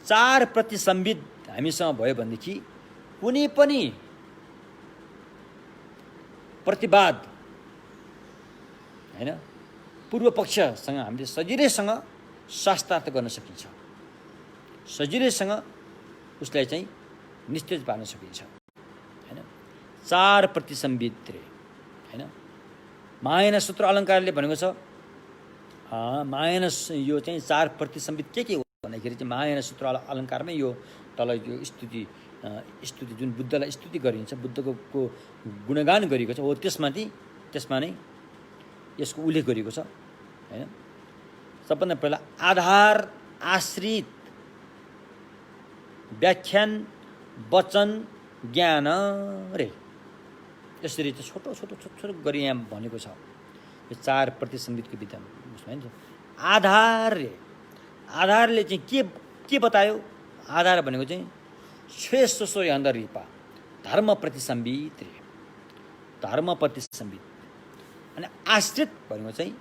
4 प्रतिसंबित हामीसँग भयो भनेदेखि कुनै पनि प्रतिवाद हैन पूर्व पक्षसँग हामीले सजिलैसँग शास्त्रार्थ गर्न सकिन्छ, सजिलैसँग उसलाई चाहिँ निस्तेज पार्न सकिन्छ हैन। 4 प्रतिसंबित हैन। महायान सूत्र अलङ्कारले भनेको छ महायान यो चाहिँ 4 प्रतिसंबित के हो भन्दाखेरि चाहिँ महायान सूत्र अलङ्कारमै यो तल यो स्तुति जुन बुद्धलाई स्तुति गरिन्छ, बुद्धको गुणगान गरिएको छ हो, त्यसमा नै यसको उल्लेख गरिएको छ हैन। सबभन्दा पहिला आधार, आश्रित, व्याख्यान, वचन, ज्ञान रे, यसरी चाहिँ छोटो छोटो गरी यहाँ भनेको छ यो 4 प्रतिसंबितको विधान हैन। आधार रे, आधारले चाहिँ के बतायो? आधार भनेको चाहिँ छेसोसो यन्द रिपा धर्म प्रतिसंबित रे, धर्म प्रतिसंबित। अनि आश्रित भनेको चाहिँ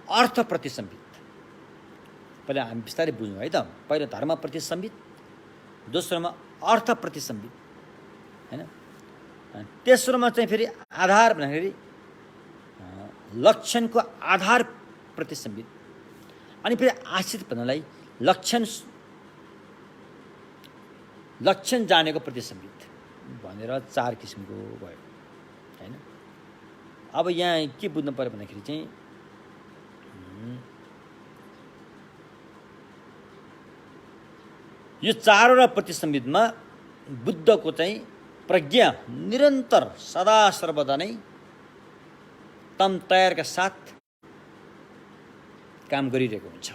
अर्थ प्रतिसंबित। पहिला हामी बिस्तारै बुझ्यौँ है त। पहिला धर्म प्रतिसंबित, दोस्रोमा अर्थ प्रतिसंबित हैन। तेस्रोमा चाहिँ फेरि आधार भन्दाखेरि लक्षणको आधार प्रतिसंबित। अनि फेरि आश्रित भन्नलाई लक्षण जानेको प्रतिसंबित भनेर 4 किसिमको भयो हैन। अब यहाँ के बुझ्नु पर्यो भन्दाखेरि चाहिँ यो 4 वटा प्रतिसंबितमा बुद्धको चाहिँ प्रज्ञा निरन्तर सदा सर्वदा नै तम तयारका साथ काम गरिरहेको हुन्छ,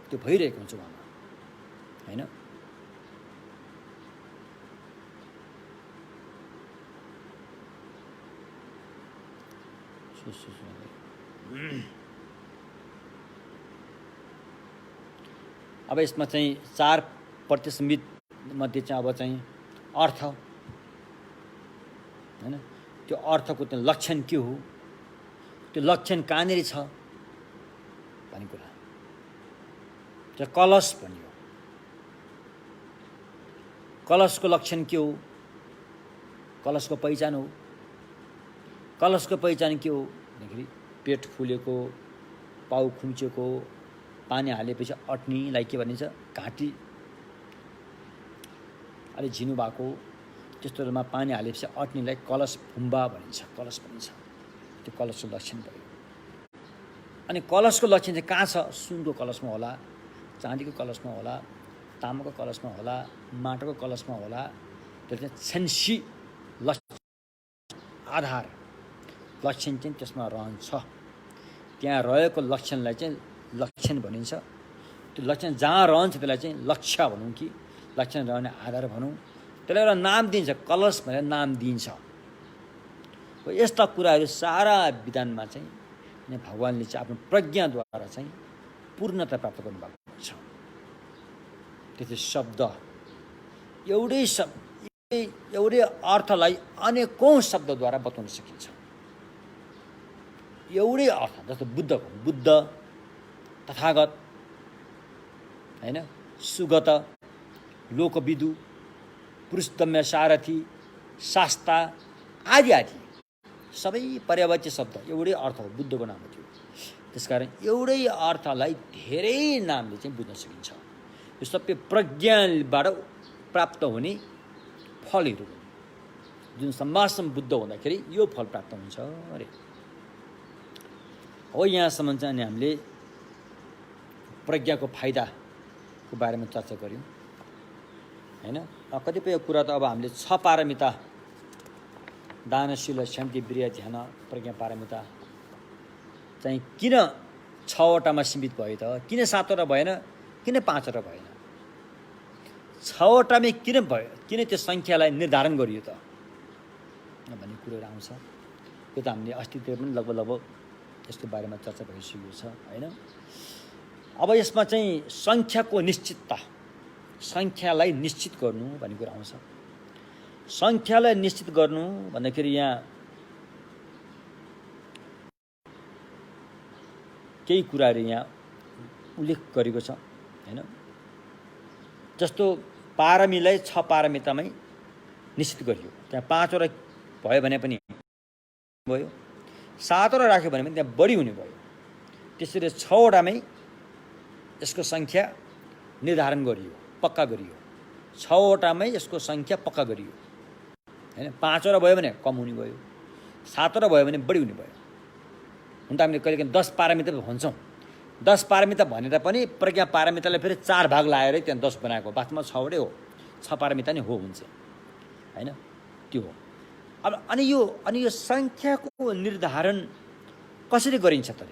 त्यो भइरहेको हुन्छ उहाँमा हैन। अब यसमा चाहिँ 4 प्रतिसंबित मध्ये चाहिँ अब चाहिँ अर्थ हैन। त्यो अर्थको त्यो लक्षण के हो, त्यो लक्षण कहाँनिर छ भन्ने कुरा चाहिँ कलश भनियो। कलशको लक्षण के हो, कलशको पहिचान हो। कलशको पहिचान के हो भन्दाखेरि पेट फुलेको, पाउ खुम्चेको, पानी हालेपछि अट्नीलाई के भनिन्छ घाँटी अलि झिनो भएको त्यस्तोमा पानी हालेपछि अट्नीलाई कलश फुम्बा भनिन्छ, कलश भनिन्छ। त्यो कलशको लक्षण भयो। अनि कलशको लक्षण चाहिँ कहाँ छ? सुनको कलशमा होला, चाँदीको कलशमा होला, तामाको कलशमा होला, माटोको कलशमा होला। त्यो चाहिँ छेन्सी लक्षण आधार लक्षण चाहिँ त्यसमा रहन्छ। त्यहाँ रहेको लक्षणलाई चाहिँ लक्षण भनिन्छ। त्यो लक्षण जहाँ रहन्छ त्यसलाई चाहिँ लक्ष्य भनौँ कि लक्षण रहने आधार भनौँ। त्यसलाई एउटा नाम दिन्छ, कलश भनेर नाम दिइन्छ। यस्ता कुराहरू सारा विधानमा चाहिँ भगवान्ले चाहिँ आफ्नो प्रज्ञाद्वारा चाहिँ पूर्णता प्राप्त गर्नुभएको छ। त्यसै शब्द एउटै अर्थलाई अनेकौँ शब्दद्वारा बताउन सकिन्छ। एउटै अर्थ, जस्तो बुद्ध, तथागत, हैन, सुगत, लोकविदु, पुरुषदम्य सारथी, शास्ता आदि आदि सबै पर्यायवाची शब्द एउटै अर्थ हो, बुद्धको नाम थियो। त्यसकारण एउटै अर्थलाई धेरै नामले चाहिँ बुझ्न सकिन्छ। यो सबै प्रज्ञाबाट प्राप्त हुने फलहरू जुन सम्भाषण बुद्ध हुँदाखेरि यो फल प्राप्त हुन्छ अरे। हो यहाँसम्म चाहिँ अनि हामीले प्रज्ञाको फाइदाको बारेमा चर्चा गऱ्यौँ हैन। कतिपय कुरा त अब हामीले 6 पारमिता दानशील शान्ति वीर्य ध्यान प्रज्ञा पारमिता चाहिँ किन 6वटामा सीमित भयो त? किन 7वटा भएन? किन 5वटा भएन? 6वटामै किन भयो? किन त्यो सङ्ख्यालाई निर्धारण गरियो त भन्ने कुरोहरू आउँछ। त्यो त हामीले अस्तित्व पनि लगभग यसको बारेमा चर्चा भइसकेको छ हैन। अब यसमा चाहिँ सङ्ख्याको निश्चितता, सङ्ख्यालाई निश्चित गर्नु भन्ने कुरा आउँछ। सङ्ख्यालाई निश्चित गर्नु भन्दाखेरि यहाँ केही कुराहरू यहाँ उल्लेख गरेको छ हैन। जस्तो पारमीलाई 6 पारमितामै निश्चित गरियो। त्यहाँ 5वटा भयो भने पनि भयो, 7वटा राख्यो भने पनि त्यहाँ बढी हुने भयो। त्यसरी 6वटामै यसको सङ्ख्या निर्धारण गरियो, पक्का गरियो। 6वटामै यसको सङ्ख्या पक्का गरियो हैन। 5वटा भयो भने कम हुने भयो, 7वटा भयो भने बढी हुने भयो। हुन त हामीले कहिलेकाहीँ 10 पारमिता भन्छौँ। 10 पारमिता भनेर पनि प्रज्ञा पारमितालाई फेरि 4 भाग लाएरै त्यहाँ 10 बनाएको, वास्तवमा 6वटै हो, 6 पारमिता नै हो हुन्छ हैन। त्यो हो। अब अनि यो सङ्ख्याको निर्धारण कसरी गरिन्छ त?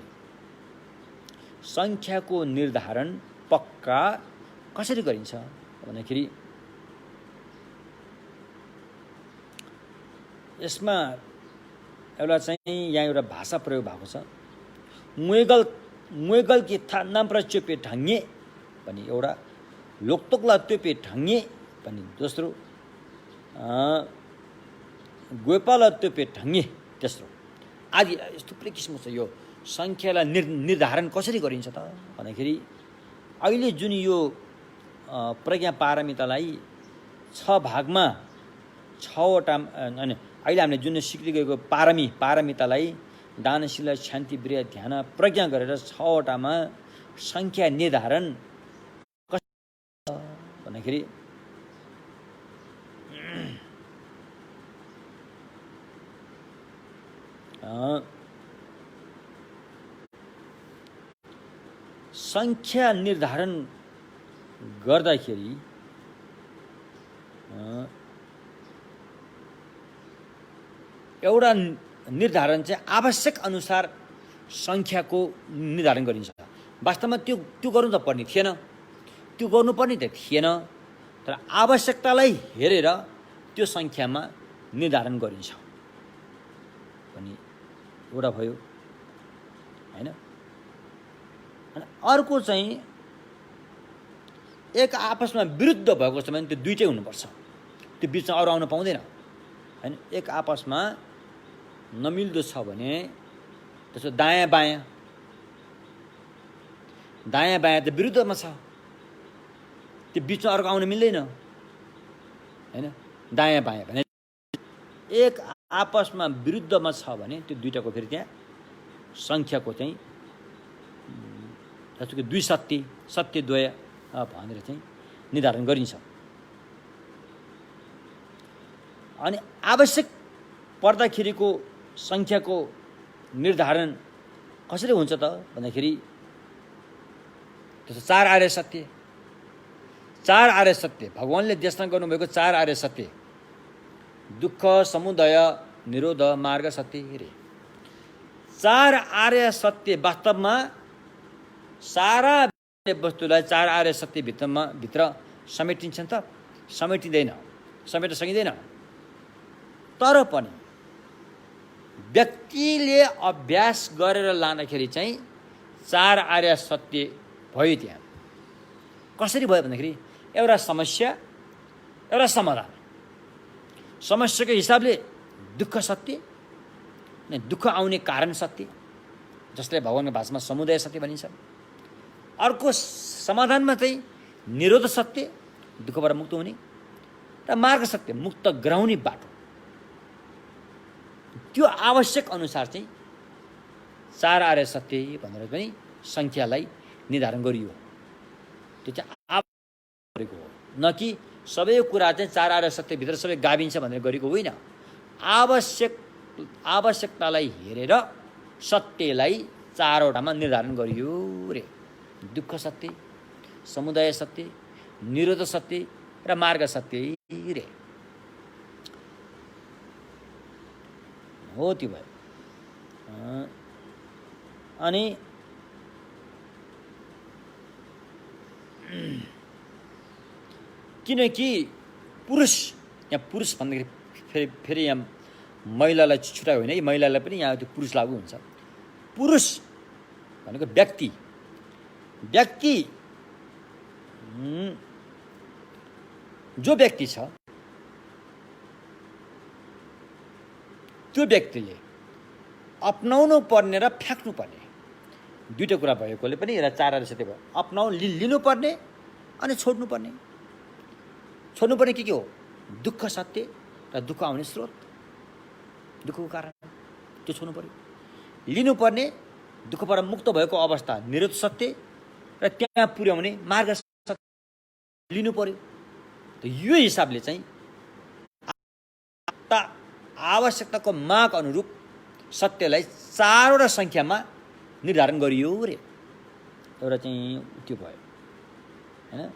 सङ्ख्याको निर्धारण पक्का कसरी गरिन्छ भन्दाखेरि यसमा एउटा चाहिँ यहाँ एउटा भाषा प्रयोग भएको छ। मुएगल कि थान्नाम्प्रा चोपे ढङ्गे पनि एउटा, लोकतोकला चोपे ढङ्गे पनि दोस्रो, गोपाला चोपे ढङ्गे तेस्रो आदि। यस्तो थुप्रै किसिमको छ। यो सङ्ख्यालाई निर्धारण कसरी गरिन्छ त भन्दाखेरि अहिले जुन यो प्रज्ञा पारमितालाई 6 भागमा 6वटा अनि अहिले हामीले जुन सिक्दै गएको पारमितालाई दानशील शान्ति वीर्य ध्यान प्रज्ञा गरेर 6वटामा सङ्ख्या निर्धारण कसरी भन्दाखेरि सङ्ख्या निर्धारण गर्दाखेरि एउटा निर्धारण चाहिँ आवश्यक अनुसार सङ्ख्याको निर्धारण गरिन्छ। वास्तवमा त्यो गर्नु त पर्ने थिएन, त्यो गर्नुपर्ने त थिएन, तर आवश्यकतालाई हेरेर त्यो सङ्ख्यामा निर्धारण गरिन्छ पनि एउटा भयो हैन। अनि अर्को चाहिँ एक आपसमा विरुद्ध भएको छ भने त्यो दुईटै हुनुपर्छ, त्यो बिचमा अरू आउन पाउँदैन हैन। एक आपसमा नमिल्दो छ भने त्यसो दायाँ बायाँ त विरुद्धमा छ, त्यो बिचमा अर्को आउन मिल्दैन हैन। दायाँ बायाँ भने एक आपसमा विरुद्धमा छ भने त्यो दुईटाको फेरि त्यहाँ सङ्ख्याको चाहिँ जस्तो कि 2 सत्य द्वय भनेर चाहिँ निर्धारण गरिन्छ। अनि आवश्यक पर्दाखेरिको सङ्ख्याको निर्धारण कसरी हुन्छ त भन्दाखेरि त्यो 4 आर्य सत्य, 4 आर्य सत्य, भगवानले देशना गर्नुभएको 4 आर्य सत्य, दुःख, समुदय, निरोध, मार्ग, सत्य रे। 4 आर्य सत्य वास्तवमा सारा वस्तुलाई 4 आर्य सत्य भित्र समेटिन्छन् त? समेटिँदैन, समेट्न सकिँदैन। तर पनि व्यक्तिले अभ्यास गरेर लाँदाखेरि चाहिँ 4 आर्य सत्य भयो। त्यहाँ कसरी भयो भन्दाखेरि एउटा समस्या, एउटा समाधान। समस्याको हिसाबले दुःख सत्य, दुःख आउने कारण सत्य, जसलाई भगवानको भाषामा समुदाय सत्य भनिन्छ। अर्को समाधानमा चाहिँ निरोध सत्य, दुःखबाट मुक्त हुने, र मार्ग सत्य, मुक्त गराउने बाटो। त्यो आवश्यक अनुसार चाहिँ 4 आर्य सत्य भनेर पनि सङ्ख्यालाई निर्धारण गरियो। त्यो चाहिँ आवश्यक गरेको हो, न कि सबै कुरा चाहिँ 4 आर्य सत्यभित्र सबै गाभिन्छ भनेर गरेको होइन। आवश्यकतालाई हेरेर सत्यलाई 4 वटामा निर्धारण गरियो रे। दुःख सत्य, समुदाय सत्य, निरोध सत्य र मार्ग सत्य रे। हो त्यो भयो। अनि किनकि पुरुष, यहाँ पुरुष भन्दाखेरि फेरि यहाँ महिलालाई छुट्यायो होइन, महिलालाई पनि यहाँ त्यो पुरुष लागु हुन्छ। पुरुष भनेको व्यक्ति, जो व्यक्ति छ त्यो व्यक्तिले अपनाउनु पर्ने र फ्याँक्नु पर्ने दुईटा कुरा भएकोले पनि यसलाई 4 आर्य सत्य भयो। लिनुपर्ने अनि छोड्नुपर्ने। छोड्नुपर्ने के हो? दुःख सत्य र दुःख आउने स्रोत, दुःखको कारण, त्यो छोड्नु पर्यो। लिनुपर्ने दुःखबाट मुक्त भएको अवस्था, निरोध सत्य र त्यहाँ पुर्याउने मार्ग सत्य लिनु पर्यो। त यो हिसाबले चाहिँ आवश्यकताको माग अनुरूप सत्यलाई 4 वटा सङ्ख्यामा निर्धारण गरियो रे। एउटा चाहिँ त्यो भयो हैन।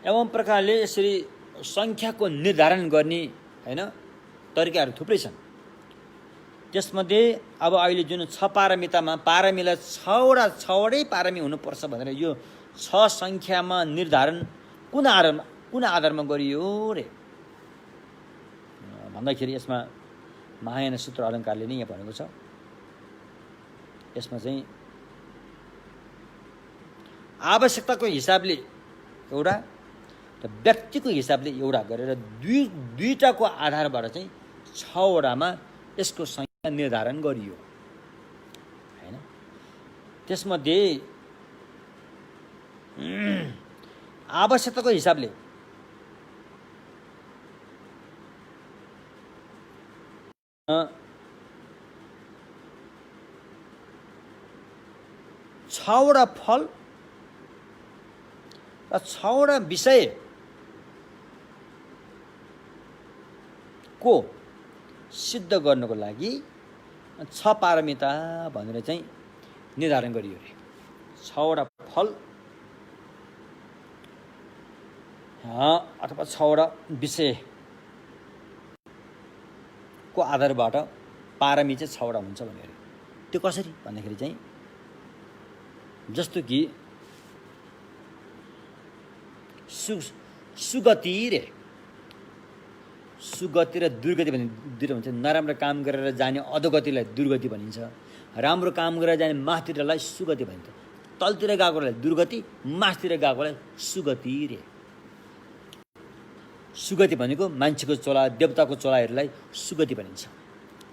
एवं प्रकारले यसरी सङ्ख्याको निर्धारण गर्ने हैन तरिकाहरू थुप्रै छन्। त्यसमध्ये अब अहिले जुन 6 पारमितामा पारमीलाई 6वटै पारमी हुनुपर्छ भनेर यो 6 सङ्ख्यामा निर्धारण कुन आधारमा गरियो रे भन्दाखेरि यसमा महायान सूत्र अलङ्कारले नै यहाँ भनेको छ। यसमा चाहिँ आवश्यकताको हिसाबले एउटा र व्यक्तिको हिसाबले एउटा गरेर दुईटाको आधारबाट चाहिँ 6 वटामा यसको सङ्ख्या निर्धारण गरियो हैन। त्यसमध्ये आवश्यकताको हिसाबले छवटा फल र 6वटा विषय को सिद्ध गर्नको लागि 6 पारमिता भनेर चाहिँ निर्धारण गरियो रे। 6वटा फल अथवा 6वटा विषय को आधारबाट पारमी चाहिँ 6वटा हुन्छ भनेर। त्यो कसरी भन्दाखेरि चाहिँ जस्तो कि सुगति रे, सुगति र दुर्गति भन्ने दुईटा हुन्छ। नराम्रो काम गरेर जाने अधोगतिलाई दुर्गति भनिन्छ, राम्रो काम गरेर जाने माथितिरलाई सुगति भनिन्छ। तलतिर गएकोलाई दुर्गति, माथितिर गएकोलाई सुगति रे। सुगति भनेको मान्छेको चोला, देवताको चोलाहरूलाई सुगति भनिन्छ,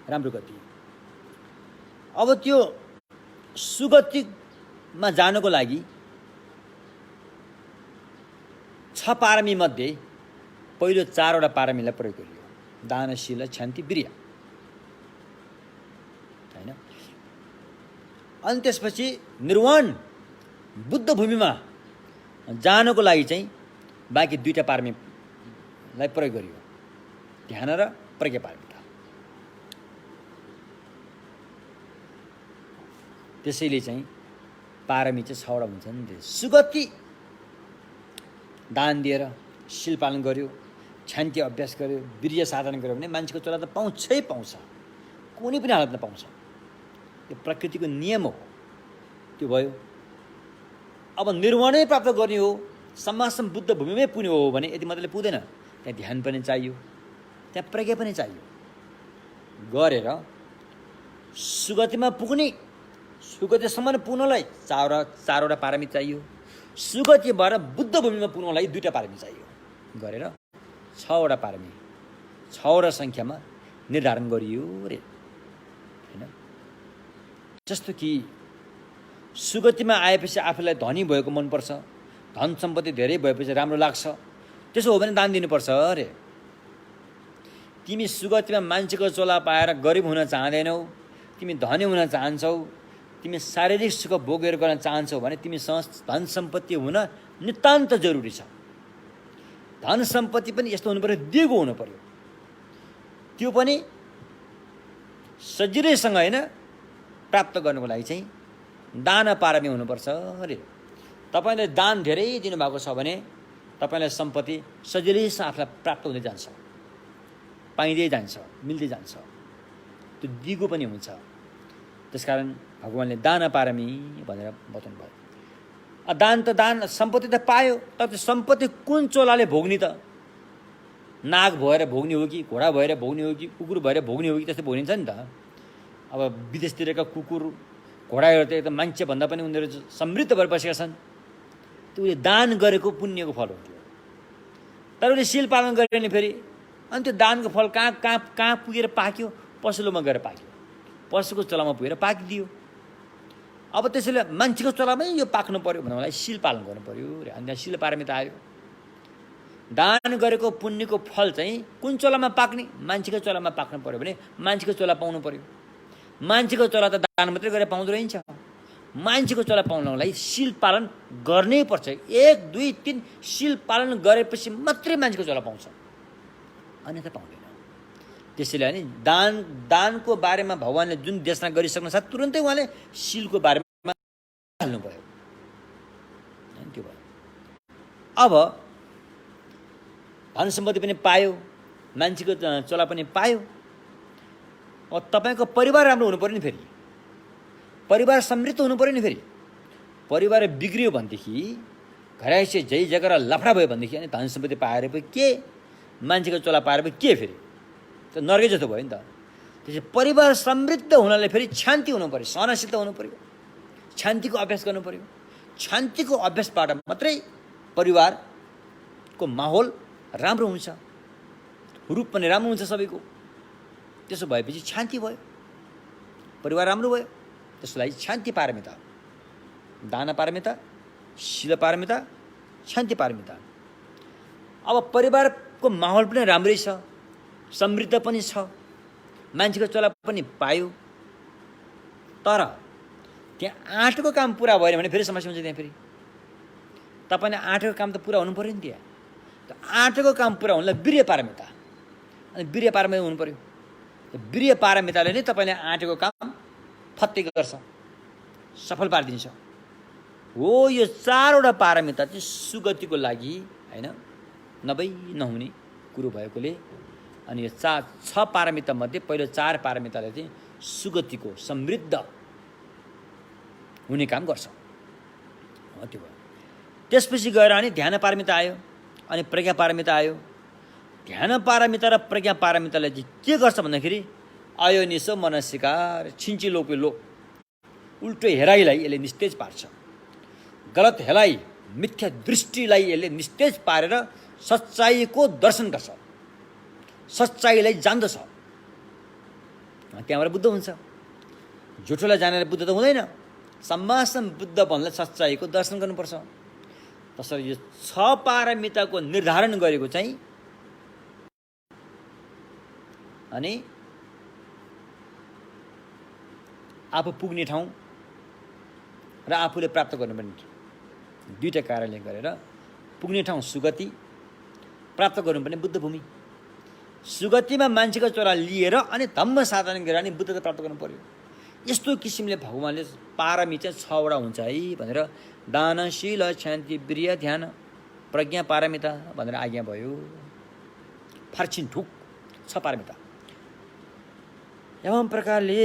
राम्रो गति। अब त्यो सुगतिमा जानको लागि 6 पारमी मध्ये पहिलो 4वटा पारमीलाई प्रयोग गरियो। दान, शील, क्षान्ति, वीर्य। अनि त्यसपछि निर्वाण बुद्ध भूमिमा जानको लागि चाहिँ बाँकी दुईटा पारमीलाई प्रयोग गरियो, ध्यान र प्रज्ञा पारमिता। त्यसैले चाहिँ पारमी चाहिँ 6वटा हुन्छन्। सुगति दान दिएर, शील पालन गर्यो, शान्ति अभ्यास गर्यो, वीर्य साधना गर्यो भने मान्छेको चोला त पाउँछै पाउँछ, कुनै पनि हालतमा पाउँछ। यो प्रकृतिको नियम हो, त्यो भयो। अब निर्वाणै प्राप्त गर्ने हो, सम्मासम बुद्ध भूमिमै पुग्ने हो भने यति मात्रले पुग्दैन, त्यहाँ ध्यान पनि चाहियो, त्यहाँ प्रज्ञा पनि चाहियो। गरेर सुगतिमा पुग्ने, सुगतिसम्म पुग्नलाई चारवटा पारमी चाहियो। सुगतिबाट बुद्ध भूमिमा पुग्नलाई 2टा पारमी चाहियो। गरेर 6वटा पारमी, 6वटा सङ्ख्यामा निर्धारण गरियो रे, हैन? जस्तो कि सुगतिमा आएपछि आफूलाई धनी भएको मनपर्छ, धन सम्पत्ति धेरै भएपछि राम्रो लाग्छ, त्यसो हो भने दान दिनुपर्छ अरे। तिमी सुगतिमा मान्छेको चोला पाएर गरिब हुन चाहँदैनौ, तिमी धनी हुन चाहन्छौ, तिमी शारीरिक सुख भोगेर गर्न चाहन्छौ भने तिमीसँग धन सम्पत्ति हुन नितान्त जरुरी छ। धन सम्पत्ति पनि यस्तो हुनु पर्यो, दिगो हुनु पर्यो, त्यो पनि सजिलैसँग हैन प्राप्त गर्नको लागि चाहिँ दान पारमी हुनुपर्छ अरे। तपाईले दान धेरै दिनुभएको छ भने तपाईलाई सम्पत्ति सजिलैसँग आफूलाई प्राप्त हुँदै जान्छ, पाइँदै जान्छ, मिल्दै जान्छ, त्यो दिगो पनि हुन्छ। त्यसकारण भगवानले दान पारमी भनेर बताउनु भयो। दान त दान, सम्पत्ति त पायो, तर त्यो सम्पत्ति कुन चोलाले भोग्ने त? नाग भएर भोग्ने हो कि, घोडा भएर भोग्ने हो कि, कुकुर भएर भोग्ने हो कि, त्यस्तो भोगिन्छ नि त। अब विदेशतिरका कुकुर घोडाहरू त एकदम मान्छेभन्दा पनि उनीहरू समृद्ध भएर बसेका छन्, त्यो उसले दान गरेको पुण्यको फल हो त्यो। तर उसले शील पालन गरे नि फेरि, अनि त्यो दानको फल कहाँ पुगेर पाक्यो? पसलोमा गएर पाक्यो, पशुको चोलामा पुगेर पाकिदियो। अब त्यसैले मान्छेको चोलामै यो पाक्नु पर्यो भन्नलाई शील पालन गर्नु पर्यो रे। अनि त्यहाँ शील पारमिता आयो। दान गरेको पुण्यको फल चाहिँ कुन चोलामा पाक्ने? मान्छेको चोलामा पाक्नु पर्यो भने मान्छेको चोला पाउनु पर्यो। मान्छेको चोला त दान मात्रै गरेर पाउँदो रहेछ। मान्छेको चोला पाउनलाई शील पालन गर्नै पर्छ। 1 2 3 शील पालन गरेपछि मात्रै मान्छेको चोला पाउँछ, अन्यथा पाउँदैन। त्यसैले नि दानको बारेमा भगवानले जुन देशना गरिसक्नु छ तुरुन्तै उहाँले शीलको बारेमा हाल्नु भयो, त्यो भयो। अब धन सम्पत्ति पनि पायो, मान्छेको चोला पनि पायो। अब तपाईको परिवार राम्रो हुनु पर्यो नि, फेरि परिवार समृद्ध हुनु पर्यो नि। फेरि परिवार बिग्रियो भनेदेखि, घराइसे जै जगरा लफडा भयो भनेदेखि अनि धन सम्पत्ति पाएर पनि के, मान्छेको चोला पाएर पनि के, फेरि त नर्कै जस्तो भयो नि त। त्यसै परिवार समृद्ध हुनलाई फेरि शान्ति हुनु पर्यो, सहनशीलता हुनु पर्यो, शान्तिको अभ्यास गर्नु पर्यो। शान्तिको अभ्यासबाट मात्रै परिवारको माहौल राम्रो हुन्छ, रूप पनि राम्रो हुन्छ सबैको। त्यसो भएपछि शान्ति भयो, परिवार राम्रो भयो। त्यसलाई शान्ति पारमिता, दान पारमिता, शील पारमिता, शान्ति पारमिता। अब परिवारको माहौल पनि राम्रै छ, समृद्ध पनि छ, मान्छेको चोला पनि पायो, तर त्यहाँ 8को काम पुरा भएन भने फेरि समस्या हुन्छ। त्यहाँ फेरि तपाईले 8को काम त पुरा हुनु पर्यो नि। त्यहाँ त 8को काम पुरा हुनलाई वीर्य पारमिता, अनि वीर्य पारमिता हुनु पर्यो। वीर्य पारमिताले नै तपाईले 8को काम फत्तै गर्छ, सफल पारिदिन्छ। हो, यो 4वटा पारमिता चाहिँ सुगतिको लागि हैन नभई नहुने कुरो भएकोले अनि यो 6 पारमिता मध्ये पहिलो 4 पारमिताले चाहिँ सुगतिको समृद्ध हुने काम गर्छ। त्यो भयो। त्यसपछि गएर अनि ध्यान पारमिता आयो, अनि प्रज्ञा पारमिता आयो। ध्यान पारमिता र प्रज्ञा पारमिताले चाहिँ के गर्छ भन्दाखेरि अयोनिसो मनसिकार छिन्चिलोको लो, उल्टो हेराइलाई यसले निस्तेज पार्छ। गलत हेराइ, मिथ्या दृष्टिलाई यसले निस्तेज पारेर सच्चाइको दर्शन गर्छ, सच्चाइलाई जान्दछ। त्यहाँबाट बुद्ध हुन्छ। झुठोलाई जानेर बुद्ध त हुँदैन। सम्मासम बुद्ध भन्नलाई सच्चाइको दर्शन गर्नुपर्छ। त्यसरी यो 6 पारमिताको निर्धारण गरेको चाहिँ अनि आफू पुग्ने ठाउँ र आफूले प्राप्त गर्नुपर्ने दुईटा कारणले गरेर पुग्ने ठाउँ सुगति, प्राप्त गर्नुपर्ने बुद्ध भूमि। सुगतिमा मान्छेको चोरा लिएर अनि धम्म साधना गरेर अनि बुद्धता प्राप्त गर्नु पर्यो। यस्तो किसिमले भगवान्ले पारमी चाहिँ 6वटा हुन्छ है भनेर दान, शील, शान्ति, वीर्य, ध्यान, प्रज्ञा, पारमिता भनेर आज्ञा भयो। फर्छिन ठुक 6 पारमिता। एवं प्रकारले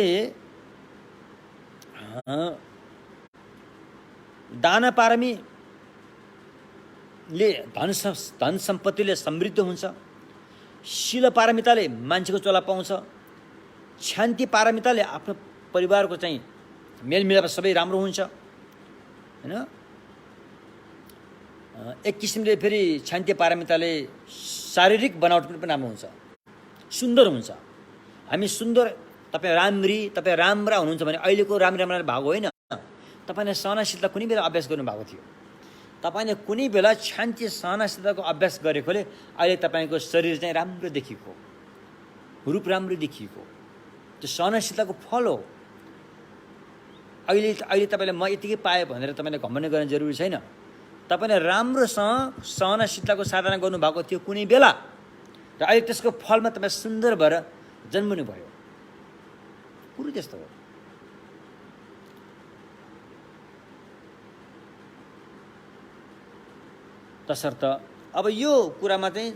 दान पारमीले धन सम्पत्तिले समृद्ध हुन्छ। शील पारमिताले मान्छेको चोला पाउँछ। शान्ति पारमिताले आफ्नो परिवारको चाहिँ मेलमिलाप सबै राम्रो हुन्छ हैन। एक किसिमले फेरि शान्ति पारमिताले शारीरिक बनावट पनि राम्रो हुन्छ, सुन्दर हुन्छ। हामी सुन्दर, तपाईँ राम्रा हुनुहुन्छ भने अहिलेको राम्रा भएको होइन। तपाईँले सहनशीलता कुनै बेला अभ्यास गर्नुभएको थियो। तपाईँले कुनै बेला शान्ति सहनशीलताको अभ्यास गरेकोले अहिले तपाईँको शरीर चाहिँ राम्रो देखिएको, रूप राम्रो देखिएको। त्यो सहनशीलताको फल हो। अहिले तपाईँले म यतिकै पाएँ भनेर तपाईँले घमण्ड गर्न जरुरी छैन। तपाईँले राम्रोसँग सहनशीलताको साधना गर्नुभएको थियो कुनै बेला र अहिले त्यसको फलमा तपाईँ सुन्दर भएर जन्मनु भयो। कुरो त्यस्तो हो। तसर्थ अब यो कुरामा चाहिँ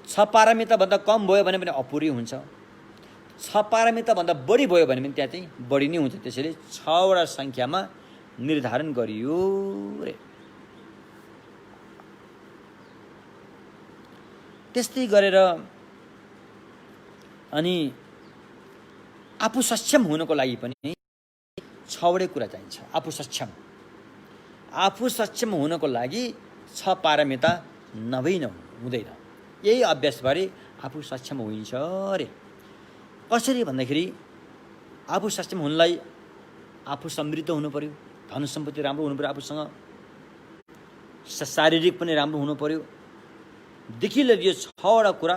6 पारमिताभन्दा कम भयो भने पनि अपुरी हुन्छ। 6 पारमिताभन्दा बढी भयो भने पनि त्यहाँ चाहिँ बढी नै हुन्छ। त्यसैले 6वटा सङ्ख्यामा निर्धारण गरियो रे। त्यस्तै गरेर अनि आफू सक्षम हुनको लागि पनि 6वटै कुरा चाहिन्छ। आफू सक्षम हुनको लागि 6 पारमिता नभई हुँदैन। यही अभ्यासबारे आफू सक्षम हुन्छ अरे। कसरी भन्दाखेरि आफू सक्षम हुनलाई आफू समृद्ध हुनु पर्यो, धन सम्पत्ति राम्रो हुनु पर्यो, आफूसँग शारीरिक पनि राम्रो हुनु पर्यो। देखि लिएर यो 6वटा कुरा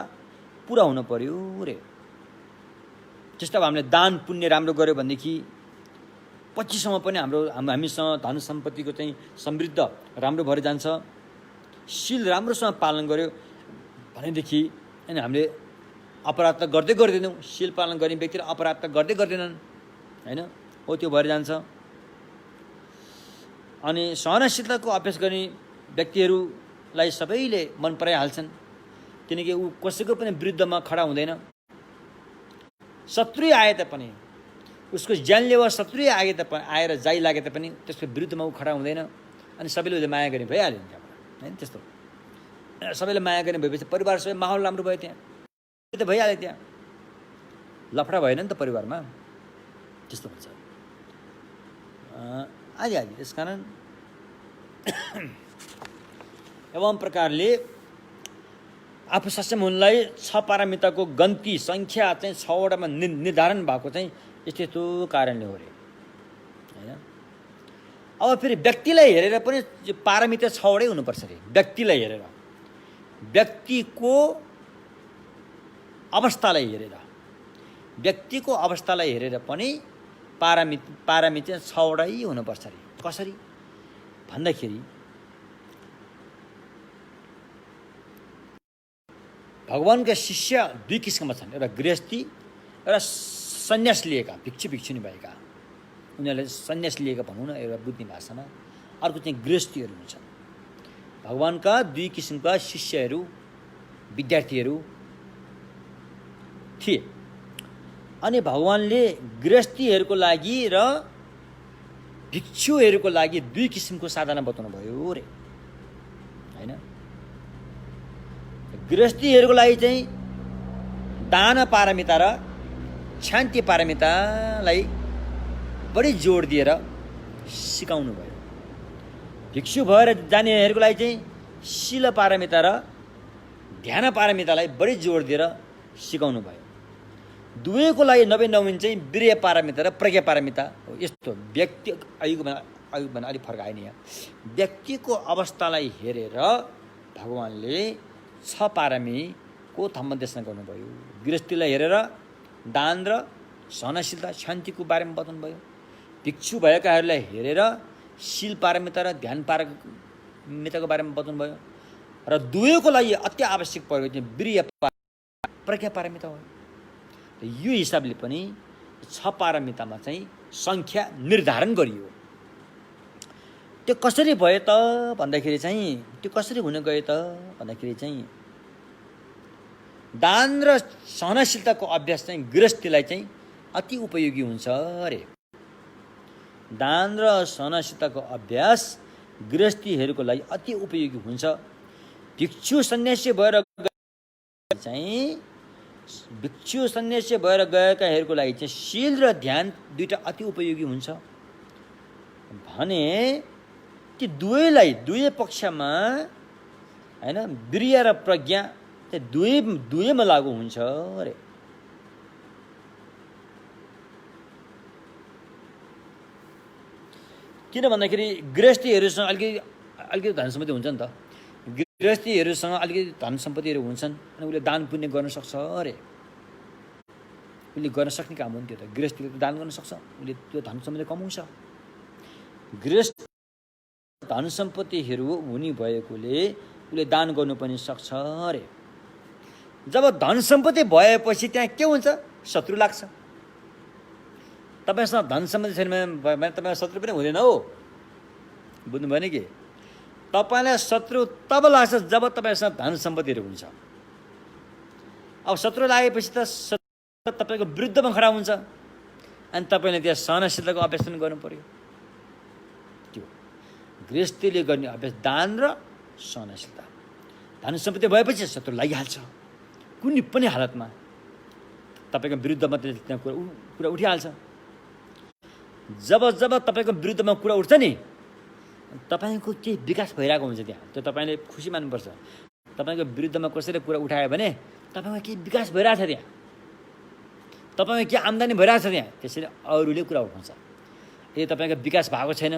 पुरा हुनु पर्यो रे। जस्तो अब हामीले दान पुण्य राम्रो गर्यो भनेदेखि पछिसम्म पनि हामीसँग धन सम्पत्तिको चाहिँ समृद्ध राम्रो भएर जान्छ। शील राम्रोसँग पालन गर्यो भनेदेखि अनि हामीले अपराध त गर्दै गर्दैनौँ। शील पालन गर्ने व्यक्तिले अपराध त गर्दै गर्दैनन् हैन, हो त्यो भएर जान्छ। अनि सहनशीलताको अभ्यास गर्ने व्यक्तिहरूलाई सबैले मन पराइहाल्छन्, किनकि ऊ कसैको पनि विरुद्धमा खडा हुँदैन। शत्रु आए तापनि, उसको जानलेवा शत्रु आएर जाइ लागे तापनि त्यसको विरुद्धमा ऊ खडा हुँदैन। अनि सबैले उसले माया गर्ने भइहाल्यो त्यहाँबाट हैन। त्यस्तो सबैले माया गर्ने भएपछि परिवार सबै माहौल राम्रो भयो, त्यहाँ त भइहाल्यो। त्यहाँ लफडा भएन नि त परिवारमा, त्यस्तो हुन्छ आदि। त्यसकारण एवं प्रकारले आफू सक्षम हुनलाई 6 पारमिताको गन्ती सङ्ख्या चाहिँ 6वटामा निर्धारण भएको चाहिँ यस्तो कारणले हो रे हैन। अब फेरि व्यक्तिलाई हेरेर पनि पारमिता 6वटै हुनुपर्छ रे। व्यक्तिलाई हेरेर, व्यक्तिको अवस्थालाई हेरेर पनि पारमिता 6वटै हुनुपर्छ रे। कसरी भन्दाखेरि भगवानका शिष्य 2 किसिमका छन्। एउटा गृहस्थी, एउटा सन्यास लिएका भिक्षुनी भएका, उनीहरूले सन्यास लिएका भनौँ न एउटा बुझ्ने भाषामा। अर्को चाहिँ गृहस्थीहरू हुन्छन्। भगवानका 2 किसिमका शिष्यहरू, विद्यार्थीहरू थिए। अनि भगवानले गृहस्थीहरूको लागि र भिक्षुहरूको लागि 2 किसिमको साधना बताउनु भयो रे हैन। गृहस्थीहरूको लागि चाहिँ दान पारमिता र शान्ति पारमितालाई बढी जोड दिएर सिकाउनु भयो। भिक्षु भएर जानेहरूको लागि चाहिँ शील पारमिता र ध्यान पारमितालाई बढी जोड दिएर सिकाउनु भयो। दुवैको लागि 99 चाहिँ वीर्य पारमिता र प्रज्ञा पारमिता हो। यस्तो व्यक्ति अयुगभन्दा अलिक फरक आएन। यहाँ व्यक्तिको अवस्थालाई हेरेर भगवानले 6 पारमीको धम्मदेशना गर्नुभयो। गृहस्थीलाई हेरेर दान र सहनशीलता शान्तिको बारेमा बताउनु भयो। भिक्षु भएकाहरूलाई हेरेर शील पारमिता र ध्यान पारमिताको बारेमा बताउनु भयो र दुवैको लागि अति आवश्यक परेको चाहिँ वीर्य प्रज्ञा पारमिता हो। यो हिसाबले पनि 6 पारमितामा चाहिँ सङ्ख्या निर्धारण गरियो। त्यो कसरी भयो त भन्दाखेरि चाहिँ त्यो कसरी हुन गयो त भन्दाखेरि चाहिँ दान र सहनशीलताको अभ्यास चाहिँ गृहस्थीलाई चाहिँ अति उपयोगी हुन्छ अरे। दान र सहनशीलताको अभ्यास गृहस्थीहरूको लागि अति उपयोगी हुन्छ। भिक्षु सन्यासी भएर गएकाहरूको लागि चाहिँ शील र ध्यान दुईटा अति उपयोगी हुन्छ भने ती दुवै पक्षमा हैन वीर्य र प्रज्ञा दुवैमा लागू हुन्छ अरे। किन भन्दाखेरि गृहस्थीहरूसँग अलिकति धन सम्पत्ति हुन्छ नि त। गृहस्थीहरूसँग अलिकति धन सम्पत्तिहरू हुन्छन् अनि उसले दान पुण्य गर्न सक्छ अरे। उसले गर्न सक्ने काम हो नि त्यो त। गृहस्थीले त दान गर्न सक्छ, उसले त्यो धन सम्पत्ति कमाउँछ। गृहस्थ धन सम्पत्तिहरू हुने भएकोले उसले दान गर्नु पनि सक्छ अरे। जब धन सम्पत्ति भएपछि त्यहाँ के हुन्छ? शत्रु लाग्छ। तपाईसँग धन सम्पत्ति छैन भने तपाईँ शत्रु पनि हुँदैन हो। बुझ्नु भयो नि कि? तपाईलाई शत्रु तब लाग्छ जब तपाईसँग धन सम्पत्तिहरू हुन्छ। अब शत्रु लागेपछि त तपाईँको विरुद्धमा खडा हुन्छ अनि तपाईँले त्यहाँ सहनशीलताको अभ्यास पनि गर्नु पर्यो। त्यो गृहस्थीले गर्ने अभ्यास दान र सहनशीलता। धन सम्पत्ति भएपछि शत्रु लागिहाल्छ कुनै पनि हालतमा। तपाईँको विरुद्धमा त्यहाँ कुरा उठिहाल्छ। जब तपाईँको विरुद्धमा कुरा उठ्छ नि तपाईँको केही विकास भइरहेको हुन्छ त्यहाँ। त्यो तपाईँले खुसी मान्नुपर्छ। तपाईँको विरुद्धमा कसैले कुरा उठायो भने तपाईँको केही विकास भइरहेको छ त्यहाँ, तपाईँको के आम्दानी भइरहेको छ त्यहाँ। त्यसैले अरूले कुरा उठाउँछ। यदि तपाईँको विकास भएको छैन,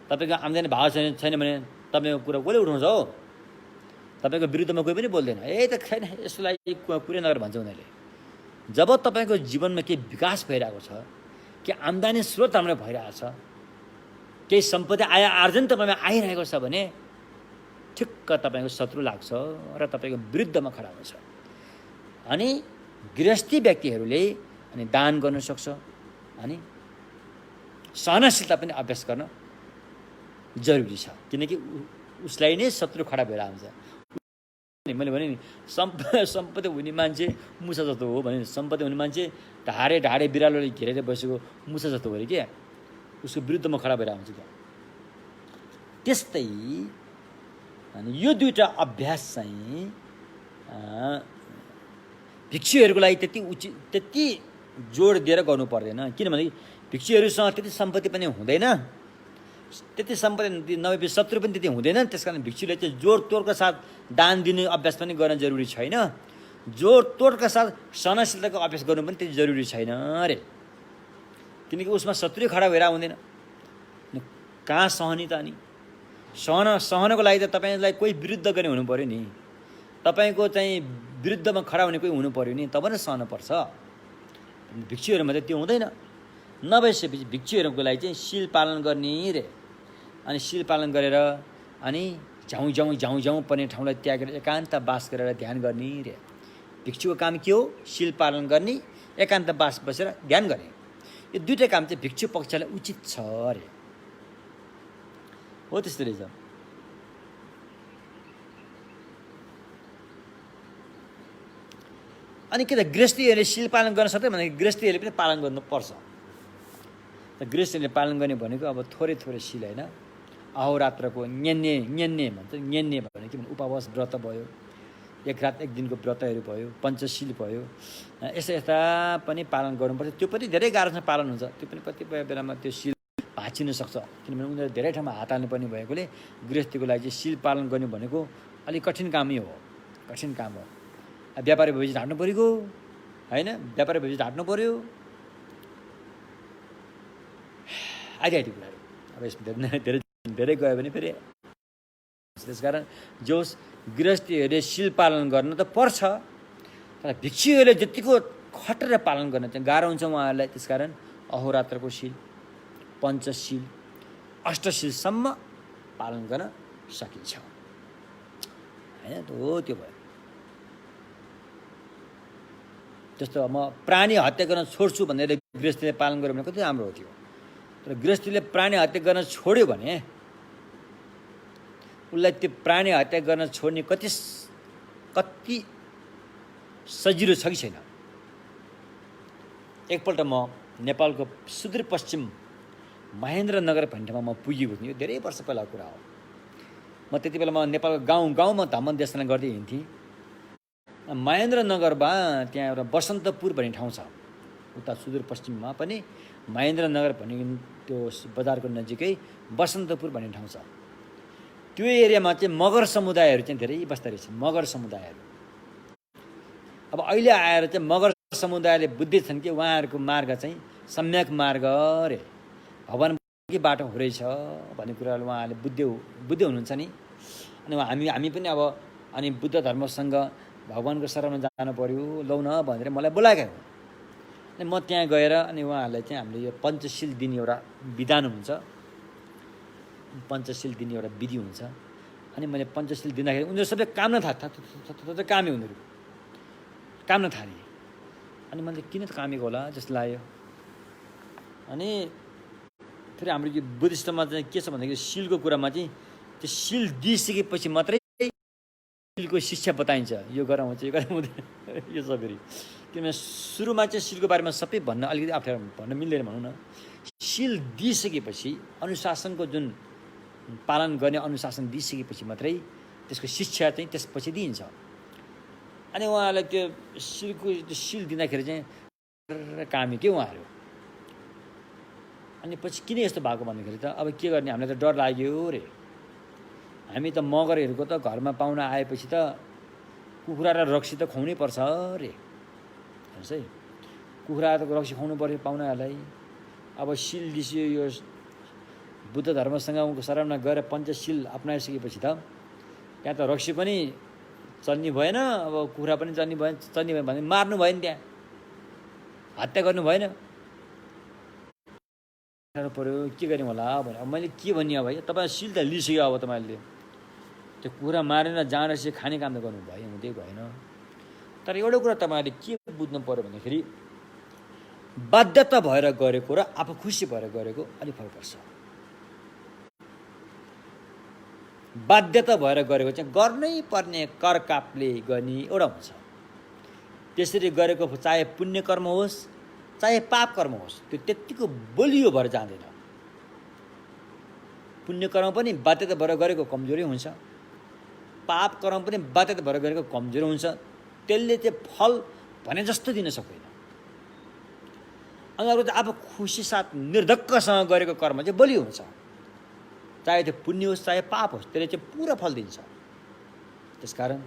तपाईँको आम्दानी भएको छैन भने तपाईँको कुरा कसले उठाउँछ हो? तपाईँको विरुद्धमा कोही पनि बोल्दैन। त छैन यसलाई कुरै नगर भन्छ उनीहरूले। जब तपाईँको जीवनमा केही विकास भइरहेको छ, के आम्दानी स्रोत राम्रो भइरहेको छ, केही सम्पत्ति आर्जन तपाईँमा आइरहेको छ भने ठिक्क तपाईँको शत्रु लाग्छ र तपाईँको विरुद्धमा खडा हुन्छ। अनि गृहस्थी व्यक्तिहरूले अनि दान गर्न सक्छ अनि सहनशीलता पनि अभ्यास गर्न जरुरी छ। किनकि उसलाई नै शत्रु खडा भएर आउँछ। मैले भने नि सम्पत्ति हुने मान्छे मुसा जस्तो हो भने, सम्पत्ति हुने मान्छे ढाडे बिरालोले घेरेर बसेको मुसा जस्तो हो अरे क्या। उसको विरुद्धमा खडा भएर आउँछ क्या। त्यस्तै अनि यो दुईटा अभ्यास चाहिँ भिक्षुहरूको लागि त्यति जोड दिएर गर्नु पर्दैन। किनभने भिक्षुहरूसँग त्यति सम्पत्ति पनि हुँदैन, त्यति सम्पत्ति नभएपछि शत्रु पनि त्यति हुँदैन। त्यस कारण भिक्षुले चाहिँ जोडतोडका साथ दान दिने अभ्यास पनि गर्न जरुरी छैन। जोडतोडका साथ सहनशीलताको अभ्यास गर्नु पनि त्यति जरुरी छैन अरे। किनकि उसमा शत्रु खडा भएर हुँदैन। कहाँ सहनी त? अनि सहनको लागि त तपाईँलाई कोही विरुद्ध गर्ने हुनु पर्यो नि। तपाईँको चाहिँ विरुद्धमा खडा हुने कोही हुनु पर्यो नि, तब नै सहन पर्छ। भिक्षुहरूमा त त्यो हुँदैन। नभएपछि भिक्षुहरूको लागि चाहिँ शील पालन गर्ने रे। अनि शील पालन गरेर अनि झ्याउँ पर्ने ठाउँलाई त्यागेर एकान्त बास गरेर ध्यान गर्ने रे। भिक्षुको काम के हो? शील पालन गर्ने, एकान्त बास बसेर ध्यान गर्ने। यो दुईटा काम चाहिँ भिक्षु पक्षलाई उचित छ अरे। हो त्यस्तो रहेछ। अनि के त गृहस्थीहरूले शील पालन गर्न सक्दैन भने गृहस्थीहरूले पनि पालन गर्नुपर्छ। त गृहस्थीहरूले पालन गर्ने भनेको अब थोरै शील होइन। अहोरात्रको न्यान्ने भन्छ। न्यान्ने भने के भने उपवास व्रत भयो, एक रात एक दिनको व्रतहरू भयो, पञ्चशील भयो, यस्ता पनि पालन गर्नुपर्छ। त्यो पनि धेरै गाह्रोसँग पालन हुन्छ। त्यो पनि कतिपय बेलामा त्यो शील भाँचिन सक्छ। किनभने उनीहरू धेरै ठाउँमा हात हाल्नुपर्ने भएकोले गृहस्थीको लागि चाहिँ शील पालन गर्ने भनेको अलिक कठिन कामै हो। कठिन काम हो। व्यापारी भएपछि ढाँट्नु परेको होइन। व्यापारी भएपछि ढाँट्नु पर्यो आदि कुराहरू। अब यसमा धेरै गयो भने फेरि त्यसकारण जोस् गृहस्थीहरूले शील पालन गर्न त पर्छ, तर भिक्षुहरूले जतिको खटेर पालन गर्न चाहिँ गाह्रो हुन्छ उहाँहरूलाई। त्यसकारण अहोरात्रको शील, पञ्चशील अष्टशीलसम्म पालन गर्न सकिन्छ हैन त हो त्यो भयो। जस्तो म प्राणी हत्या गर्न छोड्छु भनेर गृहस्थीले पालन गर्यो भने कति राम्रो हो त्यो। तर गृहस्थीले प्राणी हत्या गर्न छोड्यो भने उसलाई त्यो प्राणी हत्या गर्न छोड्ने कति सजिलो छ कि छैन। एकपल्ट म नेपालको सुदूरपश्चिम महेन्द्रनगर भन्ने ठाउँमा म पुगेको थिएँ। यो धेरै वर्ष पहिलाको कुरा हो। म त्यति बेला म नेपालको गाउँमा भ्रमण देशना गर्दै हिँड्थेँ। महेन्द्रनगरमा त्यहाँ एउटा बसन्तपुर भन्ने ठाउँ छ उता सुदूरपश्चिममा पनि। महेन्द्रनगर भन्ने त्यो बजारको नजिकै बसन्तपुर भन्ने ठाउँ छ। त्यो एरियामा चाहिँ मगर समुदायहरू चाहिँ धेरै बस्दा रहेछ। मगर समुदायहरू अब अहिले आएर चाहिँ मगर समुदायले बुझ्दैछन् कि उहाँहरूको मार्ग चाहिँ सम्यक मार्ग रे, भगवान्कै बाटो हो रहेछ भन्ने कुराहरू उहाँहरूले बुझ्दै हुनुहुन्छ नि। अनि हामी पनि अब अनि बुद्ध धर्मसँग भगवान्को शरणमा जानु पर्यो लौ न भनेर मलाई बोलाएका हुन्। अनि म त्यहाँ गएर अनि उहाँहरूलाई चाहिँ हामीले यो पञ्चशील दिने एउटा विधान हुन्छ, पञ्चशील दिने एउटा विधि हुन्छ। अनि मैले पञ्चशील दिँदाखेरि उनीहरू सबै काम्न कामे, उनीहरू काम्न थाले। अनि मैले किन त कामेको होला जस्तो लाग्यो। अनि फेरि हाम्रो यो बुद्धिस्टमा चाहिँ के छ भन्दाखेरि शिलको कुरामा चाहिँ त्यो शिल दिइसकेपछि मात्रै शिलको शिक्षा बताइन्छ। यो गरौँ हुन्छ, यो गरौँ हुँदैन, यो छ फेरि। किनभने सुरुमा चाहिँ शिलको बारेमा सबै भन्न अलिकति अप्ठ्यारो भन्न मिल्दैन भनौँ न। शिल दिइसकेपछि अनुशासनको जुन पालन गर्ने अनुशासन दिइसकेपछि मात्रै त्यसको शिक्षा चाहिँ त्यसपछि दिइन्छ। अनि उहाँहरूलाई त्यो शिल दिँदाखेरि चाहिँ कामी के उहाँहरू। अनि पछि किन यस्तो भएको भन्दाखेरि त अब के गर्ने, हामीलाई त डर लाग्यो रे। हामी त मगरहरूको त घरमा पाहुना आएपछि त कुखुरा र रक्सी त खुवाउनै पर्छ रे। हेर्नुहोस् है, कुखुरा त रक्सी खुवाउनु पर्यो पाहुनाहरूलाई। अब शिल दिसियो, यो बुद्ध धर्मसँग शरणमा गएर पञ्चशील अपनाइसकेपछि त त्यहाँ त रक्सी पनि चल्ने भएन, अब कुखुरा पनि चल्ने भएन भने मार्नु भएन, त्यहाँ हत्या गर्नु भएन। पर्यो के गर्ने होला भने अब मैले के भन्ने अब है, तपाईँ शिल त लिइसक्यो, अब तपाईँले त्यो कुरा मारेर जाँड चाहिँ खाने काम त गर्नु भयो हुँदै भएन। तर एउटा कुरा तपाईँले के बुझ्नु पऱ्यो भन्दाखेरि बाध्यता भएर गरेको र आफू खुसी भएर गरेको अलिक फरक पर्छ। बाध्यता भएर गरेको चाहिँ गर्नै पर्ने करकापले गर्ने एउटा हुन्छ। त्यसरी गरेको चाहे पुण्य कर्म होस् चाहे पाप कर्म होस् त्यो त्यत्तिको बलियो भएर जाँदैन। पुण्य कर्म पनि बाध्यता भएर गरेको कमजोरी हुन्छ, पाप कर्म पनि बाध्यता भएर गरेको कमजोरी हुन्छ। त्यसले चाहिँ फल भने जस्तो दिन सक्दैन। अनि अर्को चाहिँ आफू खुसी साथ निर्धक्कसँग गरेको कर्म चाहिँ बलियो हुन्छ। चाहे त्यो पुण्य होस् चाहे पाप होस् त्यसले चाहिँ पुरा फल दिन्छ। त्यसकारण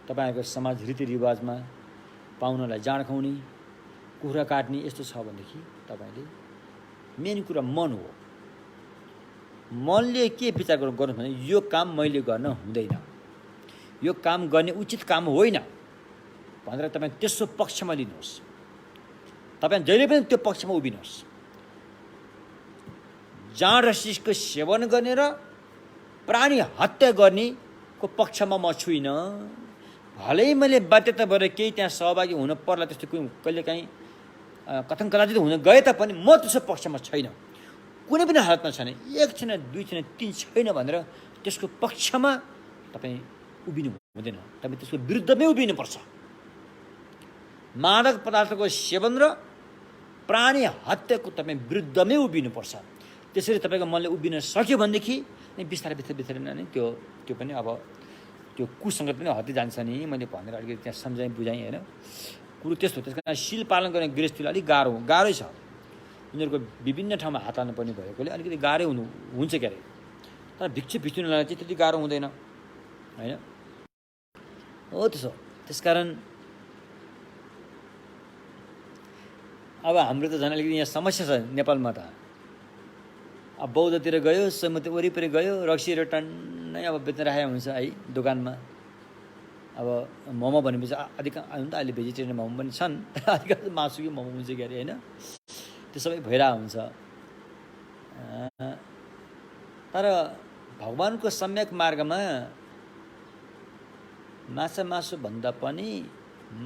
तपाईँहरूको समाज रीतिरिवाजमा पाहुनालाई जाँड खुवाउने, कुखुरा काट्ने यस्तो छ भनेदेखि तपाईँले मेन कुरा मन हो। मनले के विचार गर्नु भने यो काम मैले गर्न हुँदैन, यो काम गर्ने उचित काम होइन भनेर तपाईँ त्यसो पक्षमा लिनुहोस्। तपाईँ जहिले पनि त्यो पक्षमा उभिनुहोस्। जाँड रक्सीको सेवन गर्ने र प्राणी हत्या गर्नेको पक्षमा म छुइनँ। भलै मैले बाध्यता भएर केही त्यहाँ सहभागी हुन पर्ला, त्यस्तो कहिलेकाहीँ कथन कदाचित हुन गए तापनि म त्यसो पक्षमा छैन, कुनै पनि हालतमा छैन। एक छैन, दुई छैन, तीन छैन भनेर त्यसको पक्षमा तपाईँ उभिनु हुँदैन, तपाईँ त्यसको विरुद्धमै उभिनुपर्छ। मादक पदार्थको सेवन र प्राणी हत्याको तपाईँ विरुद्धमै उभिनुपर्छ। त्यसरी तपाईँको मनले उभिन सक्यो भनेदेखि बिस्तारै नै त्यो पनि अब त्यो कुसङ्गत पनि हट्दै जान्छ नि। मैले भनेर अलिकति त्यहाँ सम्झाएँ बुझाएँ होइन। कुरो त्यस्तो। त्यस कारण शिल पालन गर्ने गृहस्थीलाई अलिक गाह्रै छ। उनीहरूको विभिन्न ठाउँमा हात हाल्नु पर्ने भएकोले अलिकति गाह्रै हुन्छ क्यारे। तर भिक्षुनीलाई चाहिँ त्यति गाह्रो हुँदैन होइन हो त्यसो। त्यसकारण अब हाम्रो त झन् अलिकति यहाँ समस्या छ नेपालमा त। अब बौद्धतिर गयो, समुद्र वरिपरि गयो, रक्सीहरू टन्नै अब बेच्न राखेको हुन्छ है दोकानमा। अब मोमो भनेपछि हुन त अहिले भेजिटेरियन मोमो पनि छन्, अधिकांश मासुकै मोमो हुन्छ क्यारे होइन। त्यो सबै भइरहेको हुन्छ। तर भगवानको सम्यक मार्गमा माछा मासु भन्दा पनि